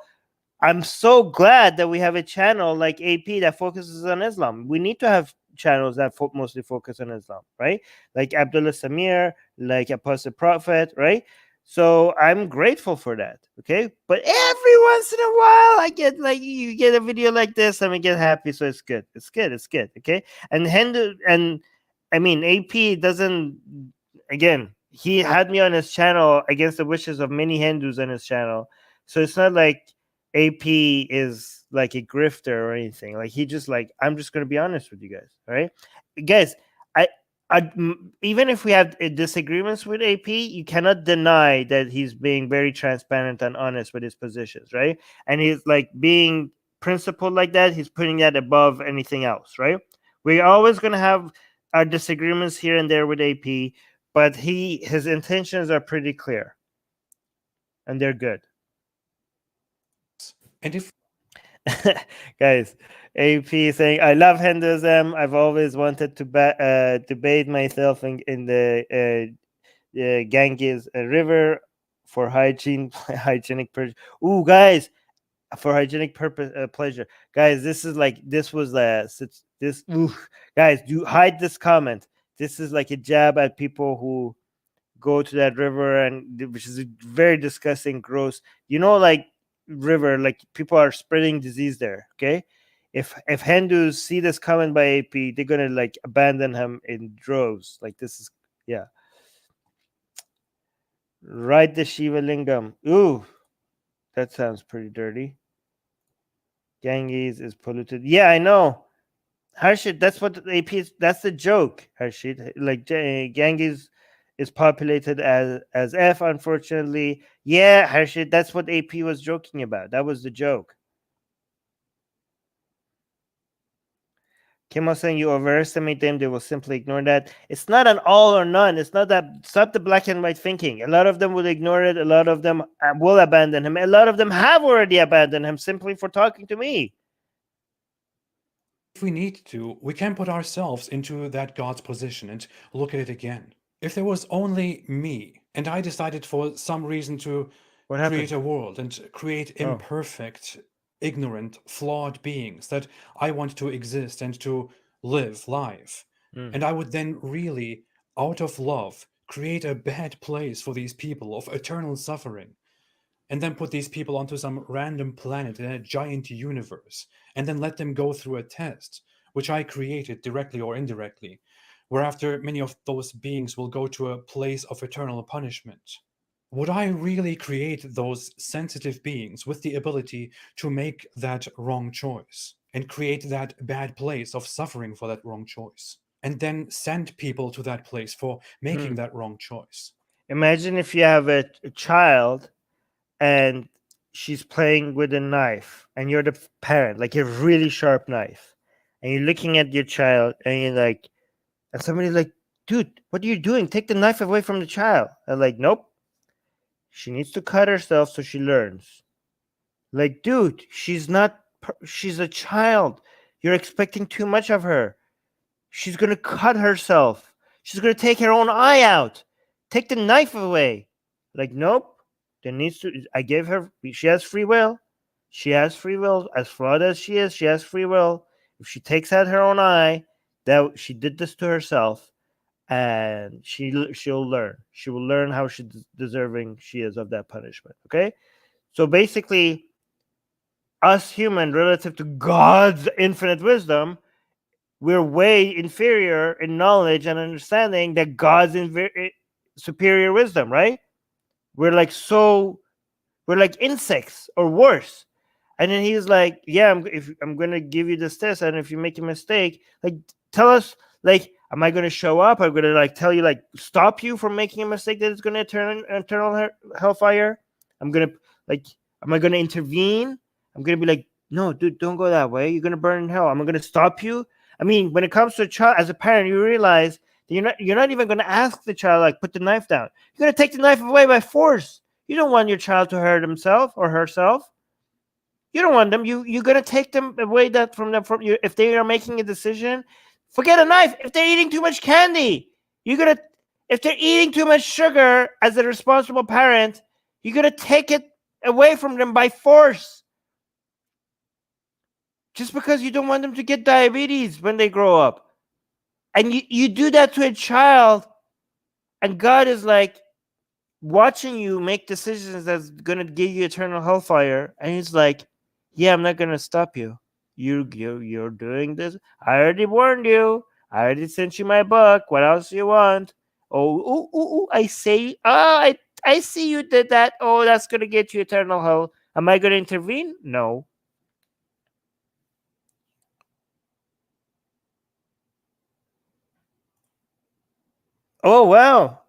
I'm so glad that we have a channel like AP that focuses on Islam. We need to have channels that mostly focus on Islam, right? Like Abdullah Samir, like Apostate Prophet, right? So I'm grateful for that. Okay. But every once in a while, I get like you get a video like this and I get happy. So it's good. It's good. It's good. Okay. And Hindu and I mean AP doesn't again, he had me on his channel against the wishes of many Hindus on his channel. So it's not like AP is like a grifter or anything. Like he just like I'm just gonna be honest with you guys. All right, guys. Even if we have disagreements with AP, you cannot deny that he's being very transparent and honest with his positions, right? And he's like being principled like that. He's putting that above anything else, right? We're always gonna have our disagreements here and there with AP, but his intentions are pretty clear, and they're good. And if Guys, AP saying I love Hinduism. I've always wanted to bathe myself in the Ganges River for hygienic purpose. Ooh, guys, for hygienic purpose pleasure, guys. This was this. Ooh, guys, do hide this comment. This is like a jab at people who go to that river and which is very disgusting, gross. Like river, like people are spreading disease there. Okay, if Hindus see this comment by AP, they're gonna like abandon him in droves. Like this is yeah. Right, the Shiva Lingam. Ooh, that sounds pretty dirty. Ganges is polluted. Yeah, I know. Harshit, that's what the AP is. That's the joke, Harshit. Like Ganges is populated as F, unfortunately. Yeah, Harshit, that's what AP was joking about. That was the joke. Kim was saying you overestimate them, they will simply ignore that. It's not an all or none. It's not that. Stop the black and white thinking. A lot of them will ignore it. A lot of them will abandon him. A lot of them have already abandoned him simply for talking to me. we need to, we can put ourselves into that God's position and look at it again. If there was only me, and I decided for some reason to create a world and create imperfect, ignorant, flawed beings that I want to exist and to live life, and I would then really, out of love, create a bad place for these people of eternal suffering, and then put these people onto some random planet in a giant universe, and then let them go through a test, which I created directly or indirectly, whereafter many of those beings will go to a place of eternal punishment. Would I really create those sensitive beings with the ability to make that wrong choice and create that bad place of suffering for that wrong choice, and then send people to that place for making that wrong choice? Imagine if you have a child and she's playing with a knife and you're the parent, like a really sharp knife, and you're looking at your child and you're like, and somebody's like, dude, what are you doing? Take the knife away from the child. I'm like, nope. She needs to cut herself so she learns. Like, dude, she's a child. You're expecting too much of her. She's going to cut herself. She's going to take her own eye out. Take the knife away. Like, nope. I gave her, she has free will. She has free will. As flawed as she has free will. If she takes out her own eye, that she did this to herself, and she'll learn. She will learn how deserving she is of that punishment. Okay, so basically, us human relative to God's infinite wisdom, we're way inferior in knowledge and understanding that God's superior wisdom. Right? We're like so We're like insects or worse. And then he's like, yeah, I'm going to give you this test, and if you make a mistake, like, tell us, like, am I going to show up? I'm going to like tell you, like, stop you from making a mistake that is going to turn eternal hellfire. I'm going to like, am I going to intervene? I'm going to be like, no, dude, don't go that way. You're going to burn in hell. Am I going to stop you? I mean, when it comes to a child, as a parent, you realize that you're not even going to ask the child, like, put the knife down. You're going to take the knife away by force. You don't want your child to hurt himself or herself. You don't want them. You're gonna take them away that from them from you. If they are making a decision, forget a knife. If they're eating too much candy, if they're eating too much sugar, as a responsible parent, you're gonna take it away from them by force. Just because you don't want them to get diabetes when they grow up. And you do that to a child, and God is like watching you make decisions that's gonna give you eternal hellfire, and he's like, yeah, I'm not gonna stop you. You're doing this. I already warned you. I already sent you my book. What else do you want? I say, I see you did that. Oh, that's gonna get you eternal hell. Am I gonna intervene? No. Oh wow!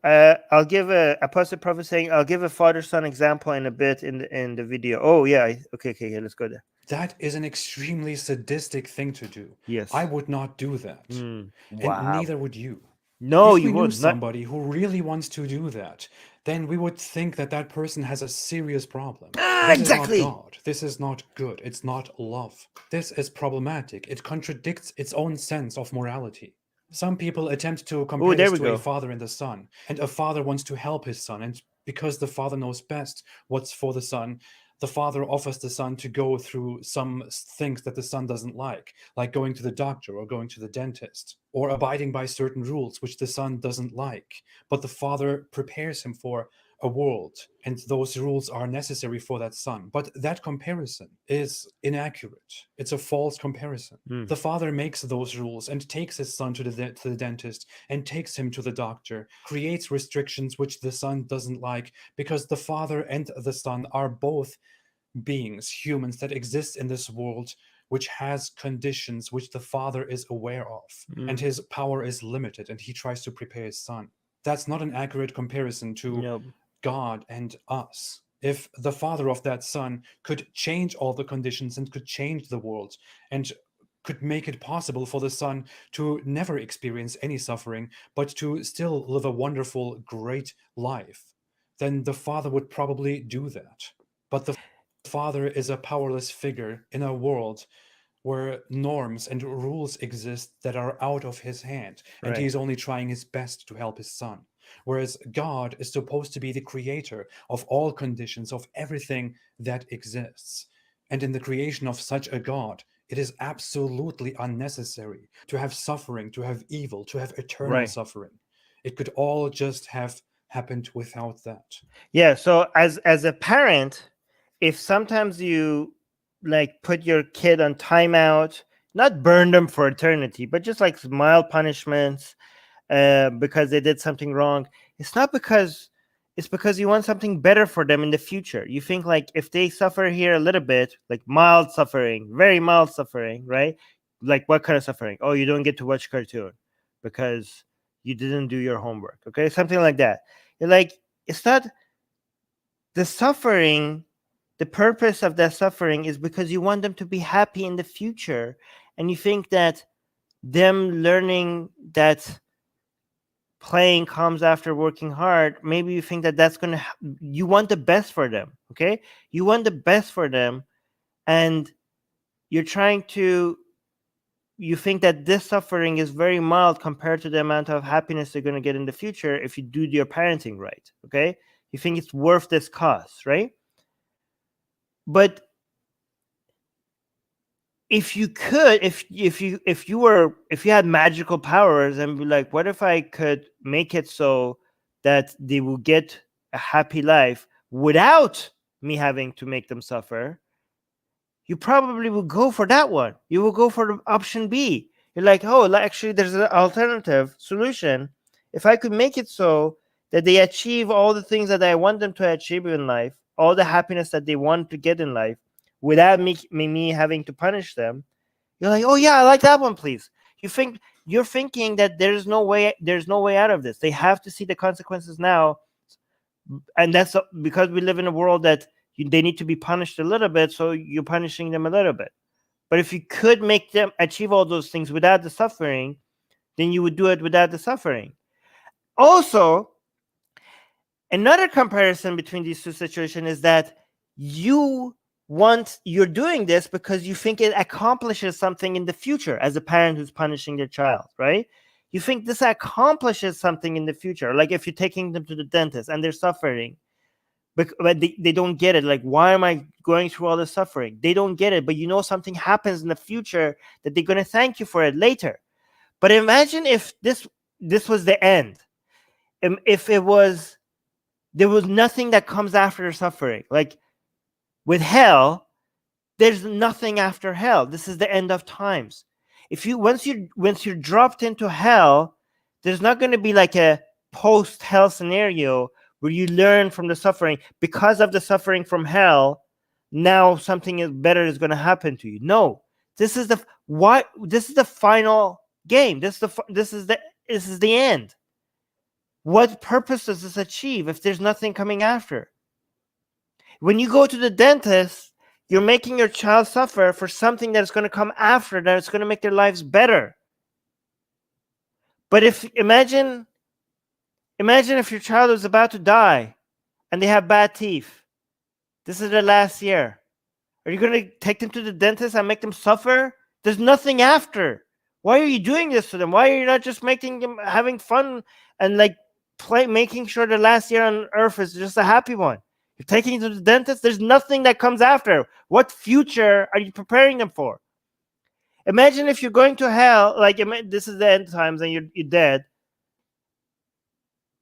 I'll give a apostate prophet saying I'll give a father-son example in a bit in the video. Oh yeah, okay, let's go there. That is an extremely sadistic thing to do. Yes. I would not do that. Wow. And neither would you. No, if you we knew wouldn't. somebody who really wants to do that, then we would think that that person has a serious problem. This exactly. is not God. This is not good. It's not love. This is problematic. It contradicts its own sense of morality. Some people attempt to compare this to a father and the son, and a father wants to help his son, and because the father knows best what's for the son, the father offers the son to go through some things that the son doesn't like going to the doctor or going to the dentist, or abiding by certain rules which the son doesn't like. But the father prepares him for a world, and those rules are necessary for that son. But that comparison is inaccurate. It's a false comparison. The father makes those rules and takes his son to the dentist and takes him to the doctor, creates restrictions which the son doesn't like, because the father and the son are both beings, humans that exist in this world, which has conditions which the father is aware of, and his power is limited, and he tries to prepare his son. That's not an accurate comparison to God and us. If the father of that son could change all the conditions and could change the world and could make it possible for the son to never experience any suffering, but to still live a wonderful, great life, then the father would probably do that. But the father is a powerless figure in a world where norms and rules exist that are out of his hand, and he's only trying his best to help his son. Whereas God is supposed to be the creator of all conditions, of everything that exists. And in the creation of such a God, it is absolutely unnecessary to have suffering, to have evil, to have eternal suffering. It could all just have happened without that. Yeah, so as a parent, if sometimes you like put your kid on timeout, not burn them for eternity, but just like mild punishments because they did something wrong, it's because you want something better for them in the future. You think like if they suffer here a little bit, like mild suffering, very mild suffering, right? Like what kind of suffering? Oh, you don't get to watch cartoon because you didn't do your homework. Okay, something like that. You're like, it's not the suffering. The purpose of that suffering is because you want them to be happy in the future, and you think that them learning that playing comes after working hard, maybe you think that that's going to, you want the best for them. Okay, you want the best for them, and you think that this suffering is very mild compared to the amount of happiness they're going to get in the future if you do your parenting right. Okay, you think it's worth this cost, right? But if you could, if you had magical powers and be like, what if I could make it so that they will get a happy life without me having to make them suffer, you probably will go for that one. You will go for the option B. You're like, oh, actually, there's an alternative solution. If I could make it so that they achieve all the things that I want them to achieve in life, all the happiness that they want to get in life without me having to punish them, you're like, oh yeah, I like that one, please. You're thinking that there's no way out of this. They have to see the consequences now, and that's because we live in a world that they need to be punished a little bit, so you're punishing them a little bit. But if you could make them achieve all those things without the suffering, then you would do it without the suffering. Also, another comparison between these two situations is that you're doing this because you think it accomplishes something in the future, as a parent who's punishing their child, right? You think this accomplishes something in the future. Like if you're taking them to the dentist and they're suffering, but they don't get it. Like, why am I going through all this suffering? They don't get it, but you know something happens in the future that they're going to thank you for it later. But imagine if this was the end. If there was nothing that comes after suffering. Like with hell, there's nothing after hell. This is the end of times. Once you're dropped into hell, there's not going to be like a post-hell scenario where you learn from the suffering. Because of the suffering from hell, now something better is going to happen to you. No, this is the final game. This is the end. What purpose does this achieve if there's nothing coming after? When you go to the dentist, you're making your child suffer for something that's going to come after, that it's going to make their lives better. But imagine if your child is about to die and they have bad teeth. This is their last year. Are you going to take them to the dentist and make them suffer? There's nothing after. Why are you doing this to them? Why are you not just making them having fun and like making sure the last year on earth is just a happy one? You're taking them to the dentist. There's nothing that comes after. What future are you preparing them for? Imagine if you're going to hell, like this is the end times and you're dead.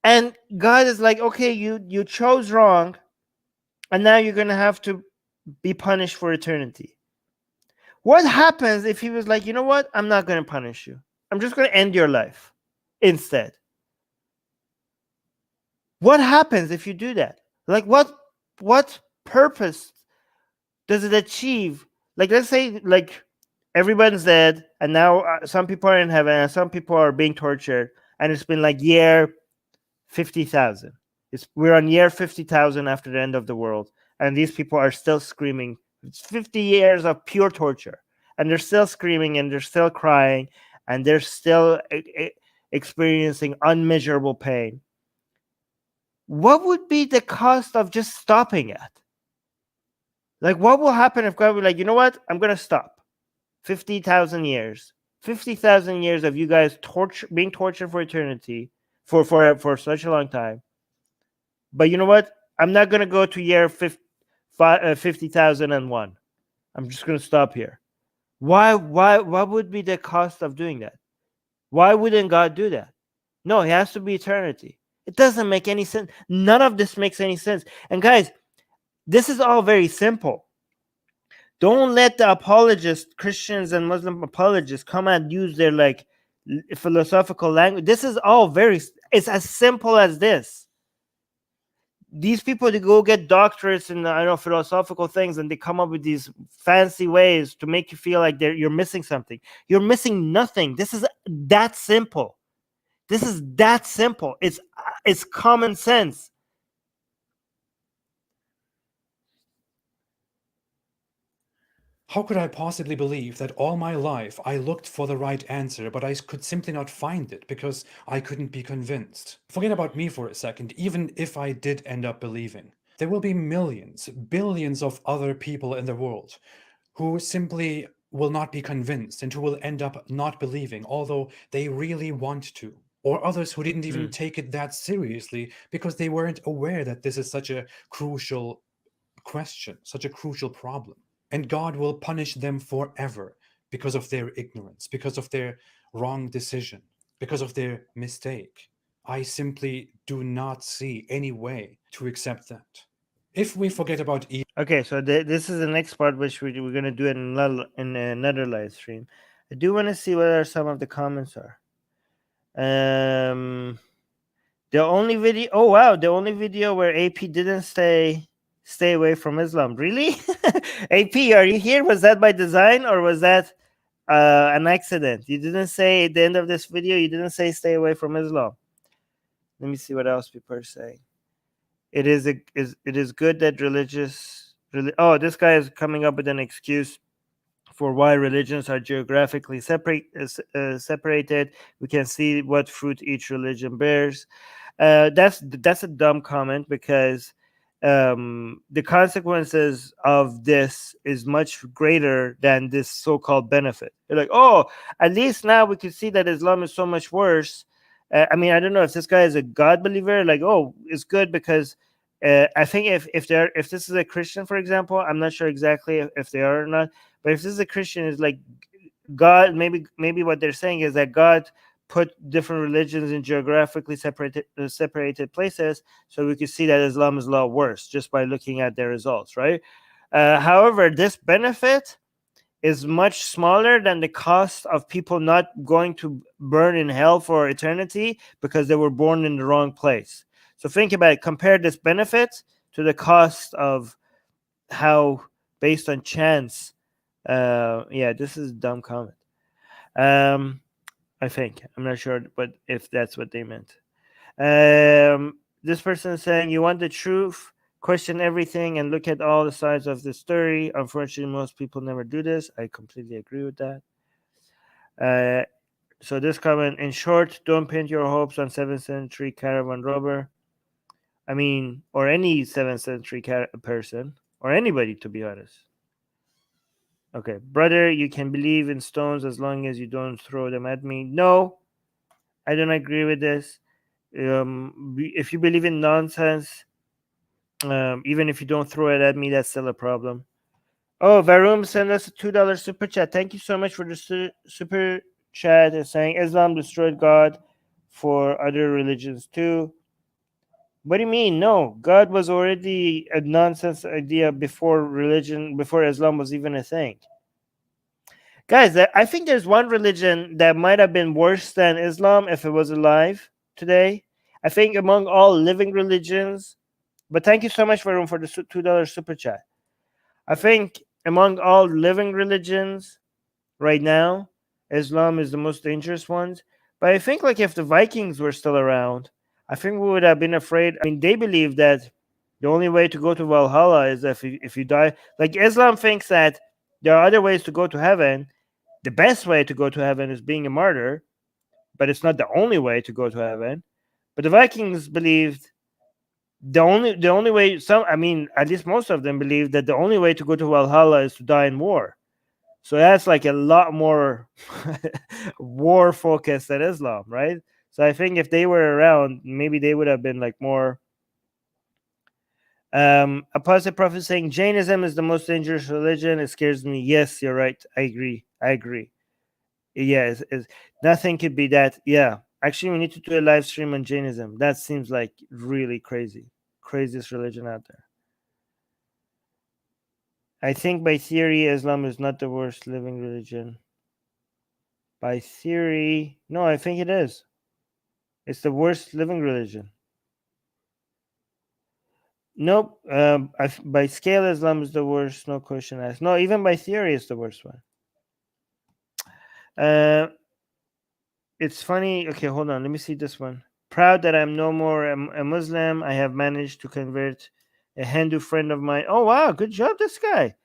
And God is like, okay, you chose wrong, and now you're going to have to be punished for eternity. What happens if he was like, you know what? I'm not going to punish you. I'm just going to end your life instead. What happens if you do that? Like what purpose does it achieve? Like, let's say like everyone's dead and now some people are in heaven and some people are being tortured, and it's been like year 50,000. We're on year 50,000 after the end of the world, and these people are still screaming. It's 50 years of pure torture, and they're still screaming and they're still crying and they're still experiencing unmeasurable pain. What would be the cost of just stopping it? Like, what will happen if God would be like, you know what? I'm going to stop. 50,000 years. 50,000 years of you guys being tortured for eternity for such a long time. But you know what? I'm not going to go to year 50,001. I'm just going to stop here. Why? What would be the cost of doing that? Why wouldn't God do that? No, it has to be eternity. It doesn't make any sense. None of this makes any sense. And guys, this is all very simple. Don't let the apologists, Christians and Muslim apologists, come and use their like philosophical language. This is all it's as simple as this. These people, they go get doctorates in philosophical things, and they come up with these fancy ways to make you feel like you're missing something. You're missing nothing. This is that simple. This is that simple. It's common sense. How could I possibly believe that all my life I looked for the right answer, but I could simply not find it because I couldn't be convinced? Forget about me for a second. Even if I did end up believing, there will be millions, billions of other people in the world who simply will not be convinced and who will end up not believing, although they really want to. Or others who didn't even take it that seriously because they weren't aware that this is such a crucial question, such a crucial problem. And God will punish them forever because of their ignorance, because of their wrong decision, because of their mistake. I simply do not see any way to accept that. If we forget about okay, so this is the next part, which we're going to do in another live stream. I do want to see what are some of the comments are. The only video. Oh wow, the only video where AP didn't say stay away from Islam. Really? AP, are you here? Was that by design or was that an accident? You didn't say at the end of this video, you didn't say stay away from Islam. Let me see what else people are saying. It is good that oh, this guy is coming up with an excuse for why religions are geographically separated. We can see what fruit each religion bears. That's a dumb comment because the consequences of this is much greater than this so-called benefit. They're like, oh, at least now we can see that Islam is so much worse. I mean, I don't know if this guy is a God believer. Like, oh, it's good because I think if this is a Christian, for example, I'm not sure exactly if they are or not. But if this is a Christian, it's like God. Maybe what they're saying is that God put different religions in geographically separated places, so we could see that Islam is a lot worse just by looking at their results, right? However, this benefit is much smaller than the cost of people not going to burn in hell for eternity because they were born in the wrong place. So think about it. Compare this benefit to the cost of how, based on chance, yeah, this is a dumb comment. I think I'm not sure, but if that's what they meant. This person is saying you want the truth, question everything, and look at all the sides of the story. Unfortunately, most people never do this. I completely agree with that. So this comment, in short, don't pin your hopes on 7th century caravan robber. I mean, or any 7th century person, or anybody, to be honest. Okay, brother, you can believe in stones as long as you don't throw them at me. No, I don't agree with this. If you believe in nonsense, even if you don't throw it at me, that's still a problem. Oh, Varum sent us a $2 super chat. Thank you so much for the super chat. It's saying Islam destroyed God for other religions too. What do you mean? No, God was already a nonsense idea before Islam was even a thing. Guys, I think there's one religion that might have been worse than Islam if it was alive today. I think among all living religions, but thank you so much for the $2 super chat. I think among all living religions right now, Islam is the most dangerous one. But I think like if the Vikings were still around, I think we would have been afraid. I mean, they believe that the only way to go to Valhalla is if you die. Like Islam thinks that there are other ways to go to heaven. The best way to go to heaven is being a martyr, but it's not the only way to go to heaven. But the Vikings believed the only way, at least most of them believe that the only way to go to Valhalla is to die in war. So that's like a lot more war focused than Islam, right? So I think if they were around, maybe they would have been like more. Apostate Prophet saying Jainism is the most dangerous religion. It scares me. Yes, you're right. I agree. Yeah, nothing could be that. Yeah, actually, we need to do a live stream on Jainism. That seems like really craziest religion out there. I think by theory, Islam is not the worst living religion. By theory, no, I think it is. It's the worst living religion. Nope. By scale, Islam is the worst. No question asked. No, even by theory, it's the worst one. It's funny. Okay, hold on. Let me see this one. Proud that I'm no more a Muslim. I have managed to convert a Hindu friend of mine. Oh, wow. Good job, this guy.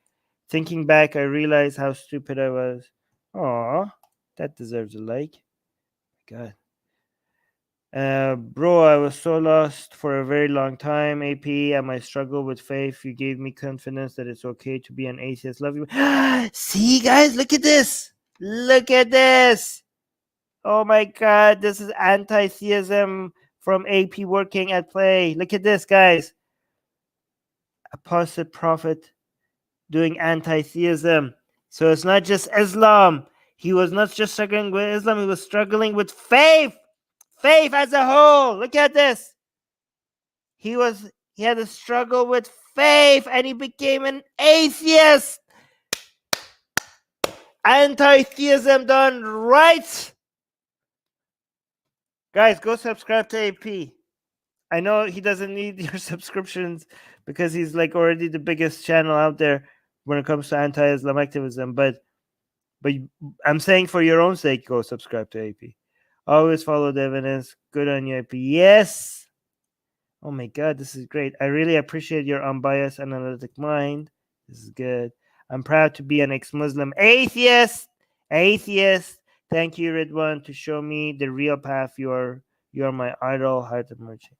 Thinking back, I realized how stupid I was. Aw, that deserves a like. God. Bro, I was so lost for a very long time. AP, and my struggle with faith. You gave me confidence that it's okay to be an atheist. Love you. See, guys, look at this. Look at this. Oh my God, this is anti-theism from AP working at play. Look at this, guys. Apostate Prophet doing anti-theism. So it's not just Islam. He was not just struggling with Islam, he was struggling with faith. Faith as a whole. Look at this. He had a struggle with faith and he became an atheist. Anti-theism done right. Guys, go subscribe to AP. I know he doesn't need your subscriptions because he's like already the biggest channel out there when it comes to anti-Islam activism. But I'm saying for your own sake, go subscribe to AP. Always follow the evidence. Good on you, AP. Yes. Oh my God, this is great. I really appreciate your unbiased analytic mind. This is good. I'm proud to be an ex-Muslim atheist. Atheist. Thank you, Ridwan, to show me the real path. You are my idol, heart of mercy.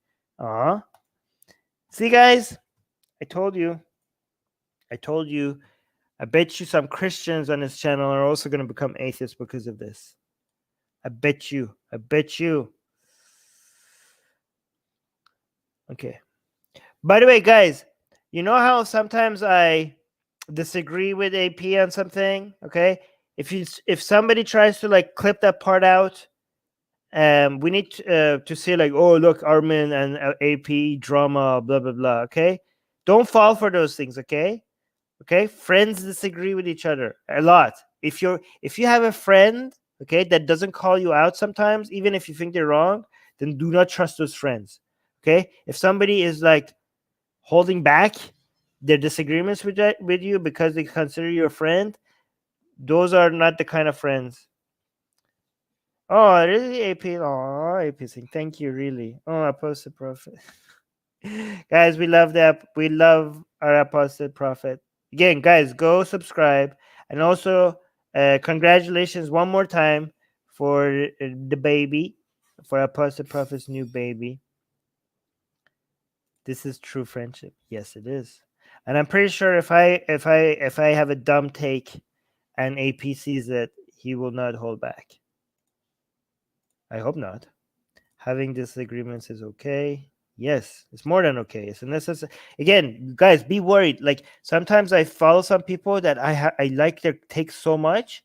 See, guys, I told you. I told you. I bet you some Christians on this channel are also going to become atheists because of this. I bet you. I bet you. Okay. By the way, guys, you know how sometimes I disagree with AP on something? Okay. If somebody tries to like clip that part out, we need to say like, oh, look, Armin and AP drama, blah blah blah. Okay. Don't fall for those things. Okay. Okay. Friends disagree with each other a lot. If you have a friend, okay, that doesn't call you out sometimes, even if you think they're wrong, then do not trust those friends. Okay. If somebody is like holding back their disagreements with you because they consider you a friend, those are not the kind of friends. Oh, really, AP? Oh, AP saying thank you, really. Oh, Apostate Prophet. Guys, we love that. We love our Apostate Prophet. Again, guys, go subscribe. And also, congratulations one more time for the baby, for Apostate Prophet's new baby. This is true friendship. Yes, it is. And I'm pretty sure if I have a dumb take and AP sees it, he will not hold back. I hope not. Having disagreements is okay. Yes, it's more than okay. It's a necessary. Again, guys, be worried. Like sometimes I follow some people that I like their take so much,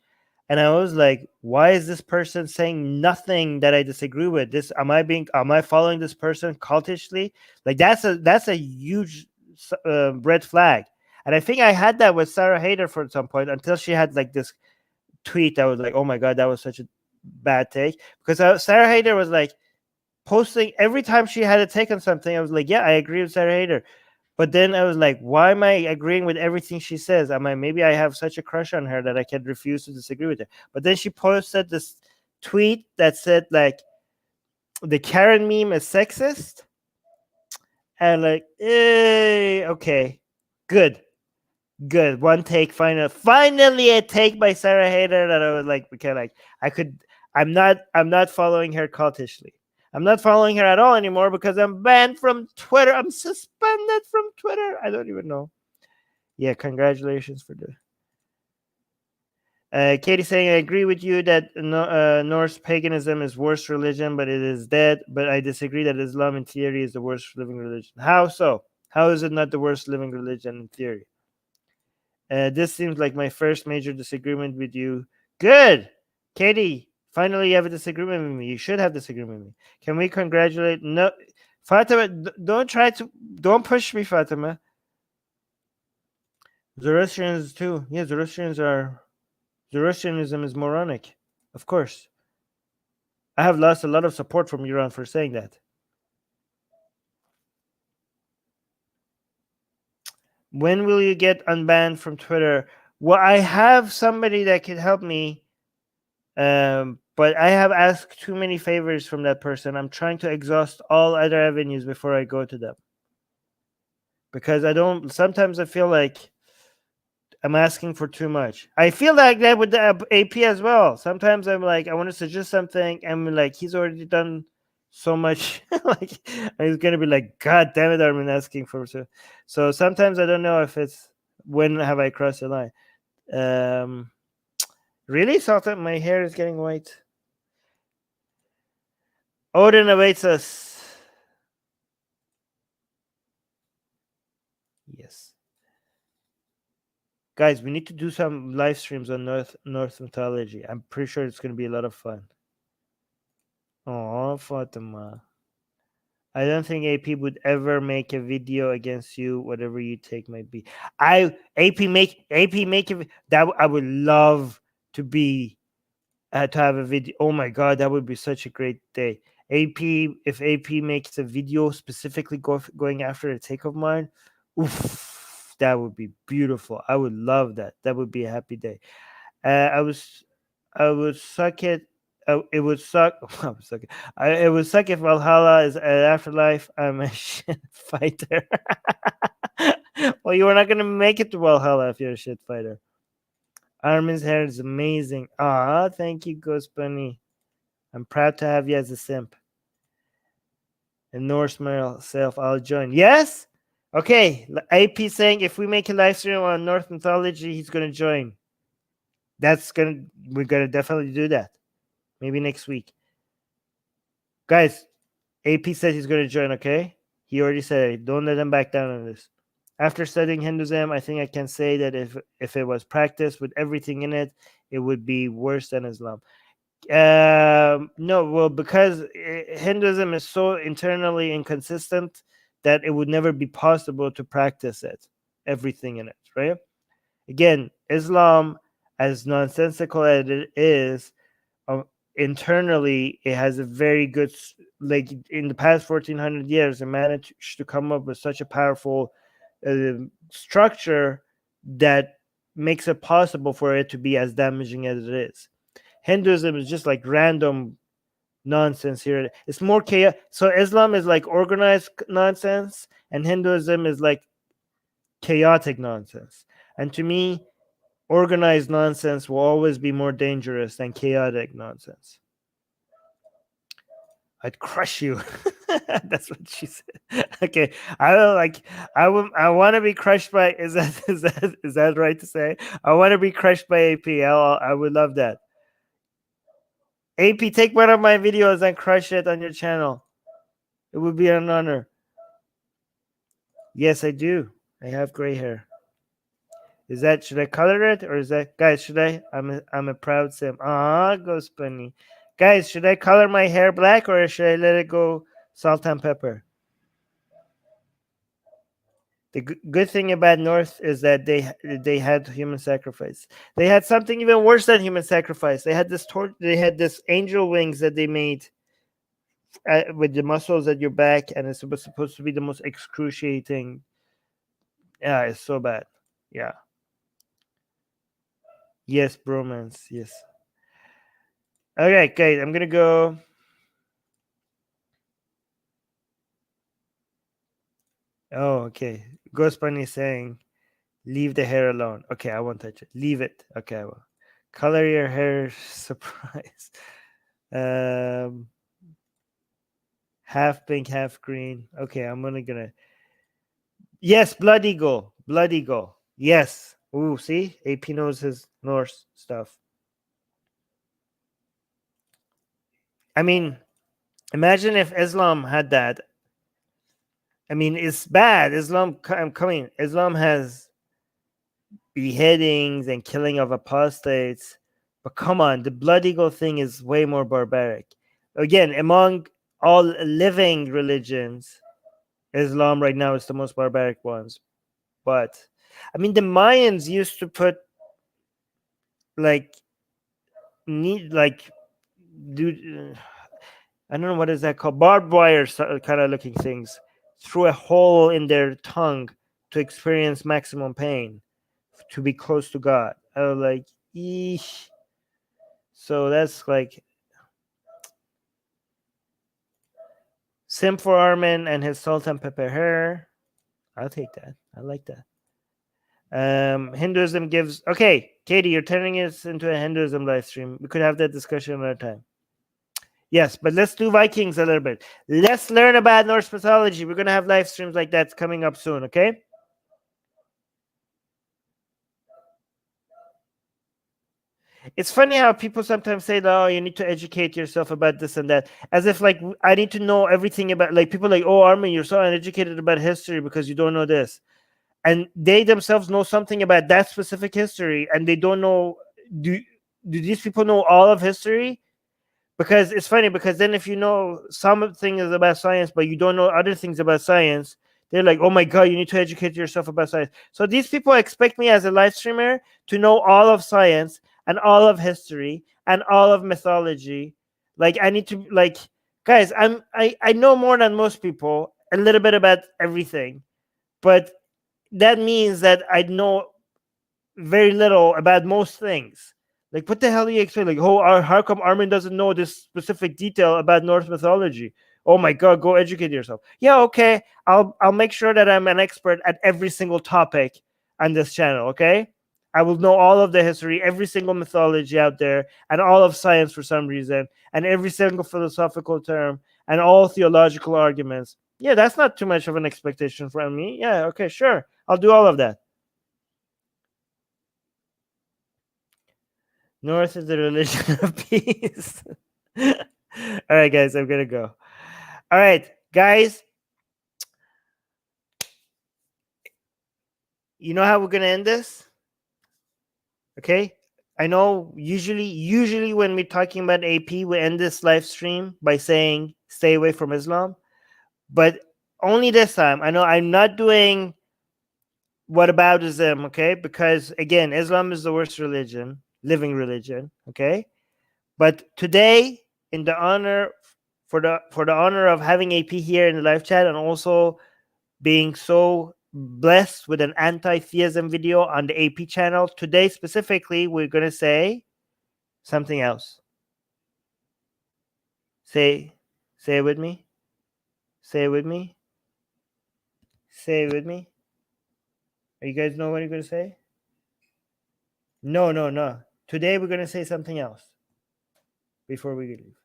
and I was like, why is this person saying nothing that I disagree with? Am I following this person cultishly? Like that's a huge red flag. And I think I had that with Sarah Hayder for some point until she had like this tweet that was like, oh my God, that was such a bad take. Because Sarah Hayder was like posting every time she had a take on something. I was like, yeah, I agree with Sarah Hayder. But then I was like, why am I agreeing with everything she says? Maybe I have such a crush on her that I can refuse to disagree with her. But then she posted this tweet that said like the Karen meme is sexist. And like, okay, good. One take, finally a take by Sarah Hayder that I was like, okay, like I'm not following her cultishly. I'm not following her at all anymore because I'm banned from Twitter. I'm suspended from Twitter. I don't even know. Yeah, congratulations for the. Katie saying, I agree with you that Norse paganism is worst religion, but it is dead. But I disagree that Islam in theory is the worst living religion. How so? How is it not the worst living religion in theory? This seems like my first major disagreement with you. Good. Katie, finally you have a disagreement with me. You should have disagreement with me. Can we congratulate? No. Fatima, don't push me, Fatima. Zoroastrians too. Yeah, Zoroastrianism is moronic. Of course. I have lost a lot of support from Iran for saying that. When will you get unbanned from Twitter? Well, I have somebody that can help me. But I have asked too many favors from that person. I'm trying to exhaust all other avenues before I go to them. Because sometimes I feel like I'm asking for too much. I feel like that with the AP as well. Sometimes I'm like, I want to suggest something, and I'm like, he's already done so much. Like, he's gonna be like, God damn it, Armin, asking for so sometimes I don't know if it's when have I crossed the line. Really? Sultan, my hair is getting white. Odin awaits us. Yes. Guys, we need to do some live streams on Norse mythology. I'm pretty sure it's going to be a lot of fun. Oh, Fatima. I don't think AP would ever make a video against you, whatever you take might be. AP make that I would love to be to have a video. Oh my God, that would be such a great day. AP, if AP makes a video specifically going after a take of mine, oof, that would be beautiful. I would love that. That would be a happy day. I would suck it. It would suck. I would suck it. It would suck if Valhalla is an afterlife. I'm a shit fighter. Well, you are not gonna make it to Valhalla if you're a shit fighter. Armin's hair is amazing. Ah, thank you, Ghost Bunny. I'm proud to have you as a simp. And Norse myself, I'll join. Yes? Okay. AP saying if we make a live stream on Norse mythology, he's gonna join. We're gonna definitely do that. Maybe next week. Guys, AP said he's gonna join, okay? He already said it. Don't let him back down on this. After studying Hinduism, I think I can say that if it was practiced with everything in it, it would be worse than Islam. No, well, because Hinduism is so internally inconsistent that it would never be possible to practice it, everything in it, right? Again, Islam, as nonsensical as it is, internally, it has a very good, like in the past 1400 years, it managed to come up with such a powerful structure that makes it possible for it to be as damaging as it is. Hinduism is just like random nonsense here. It's more chaos. So Islam is like organized nonsense, and Hinduism is like chaotic nonsense. And to me, organized nonsense will always be more dangerous than chaotic nonsense. I'd crush you. That's what she said. Okay, I want to be crushed by. Is that right to say? I want to be crushed by AP. I would love that. AP, take one of my videos and crush it on your channel. It would be an honor. Yes, I do. I have gray hair. Should I color it, or is that, guys? Should I? I'm a proud sim. Ah, Ghost Bunny. Guys, should I color my hair black, or should I let it go salt and pepper? The good thing about North is that they had human sacrifice. They had something even worse than human sacrifice. They had this angel wings that they made with the muscles at your back, and it's supposed to be the most excruciating. Yeah, it's so bad. Yeah. Yes, bromance. Yes. Okay, guys, I'm gonna go. Oh, okay. Ghost Bunny saying, leave the hair alone. Okay, I won't touch it. Leave it. Okay, I will. Color your hair. Surprise. Half pink, half green. Okay, I'm gonna. Yes, Blood Eagle. Blood Eagle. Yes. Ooh, see? AP knows his Norse stuff. I mean, imagine if Islam had that. I mean, it's bad. Islam has beheadings and killing of apostates. But come on, the Blood Eagle thing is way more barbaric. Again, among all living religions, Islam right now is the most barbaric ones. But I mean, the Mayans used to put I don't know what is that called, barbed wire kind of looking things through a hole in their tongue to experience maximum pain, to be close to God. I was like, eesh. So that's like simp for Armin and his salt and pepper hair. I'll take that. I like that. Hinduism gives. Okay, Katie, you're turning us into a Hinduism live stream. We could have that discussion another time. Yes, but let's do Vikings a little bit. Let's learn about Norse mythology. We're gonna have live streams like that coming up soon. Okay. It's funny how people sometimes say, "Oh, you need to educate yourself about this and that," as if like I need to know everything about. Like people like, "Oh, Armin, you're so uneducated about history because you don't know this," and they themselves know something about that specific history, and they don't know. Do these people know all of history? Because it's funny, because then if you know some things about science, but you don't know other things about science, they're like, oh my God, you need to educate yourself about science. So these people expect me as a live streamer to know all of science and all of history and all of mythology. Like I need to Guys, I know more than most people, a little bit about everything, but that means that I know very little about most things. Like, what the hell are you explaining? Like, how come Armin doesn't know this specific detail about Norse mythology? Oh my God, go educate yourself. Yeah, okay. I'll make sure that I'm an expert at every single topic on this channel. Okay, I will know all of the history, every single mythology out there, and all of science for some reason, and every single philosophical term, and all theological arguments. Yeah, that's not too much of an expectation from me. Yeah, okay, sure. I'll do all of that. North is the religion of peace. All right, guys, I'm gonna go. All right, guys. You know how we're gonna end this? Okay. I know usually when we're talking about AP, we end this live stream by saying stay away from Islam. But only this time. I know I'm not doing whataboutism, okay? Because again, Islam is the worst religion, living religion, okay? But today, in the honor for the honor of having AP here in the live chat, and also being so blessed with an anti-theism video on the AP channel, today specifically, we're gonna say something else. Say it with me. Say it with me. Say it with me. You guys know what you're gonna say? No. Today we're gonna say something else before we leave.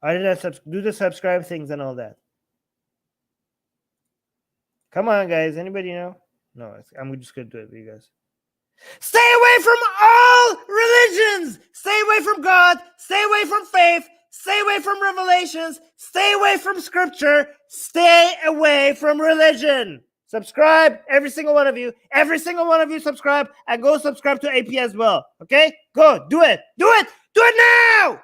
Other than do the subscribe things and all that. Come on, guys. Anybody know? No, I'm just gonna do it for you guys. Stay away from all religions. Stay away from God. Stay away from faith. Stay away from revelations. Stay away from scripture. Stay away from religion. Subscribe, every single one of you. Every single one of you subscribe, and go subscribe to AP as well. Okay? Go, do it. Do it. Do it now.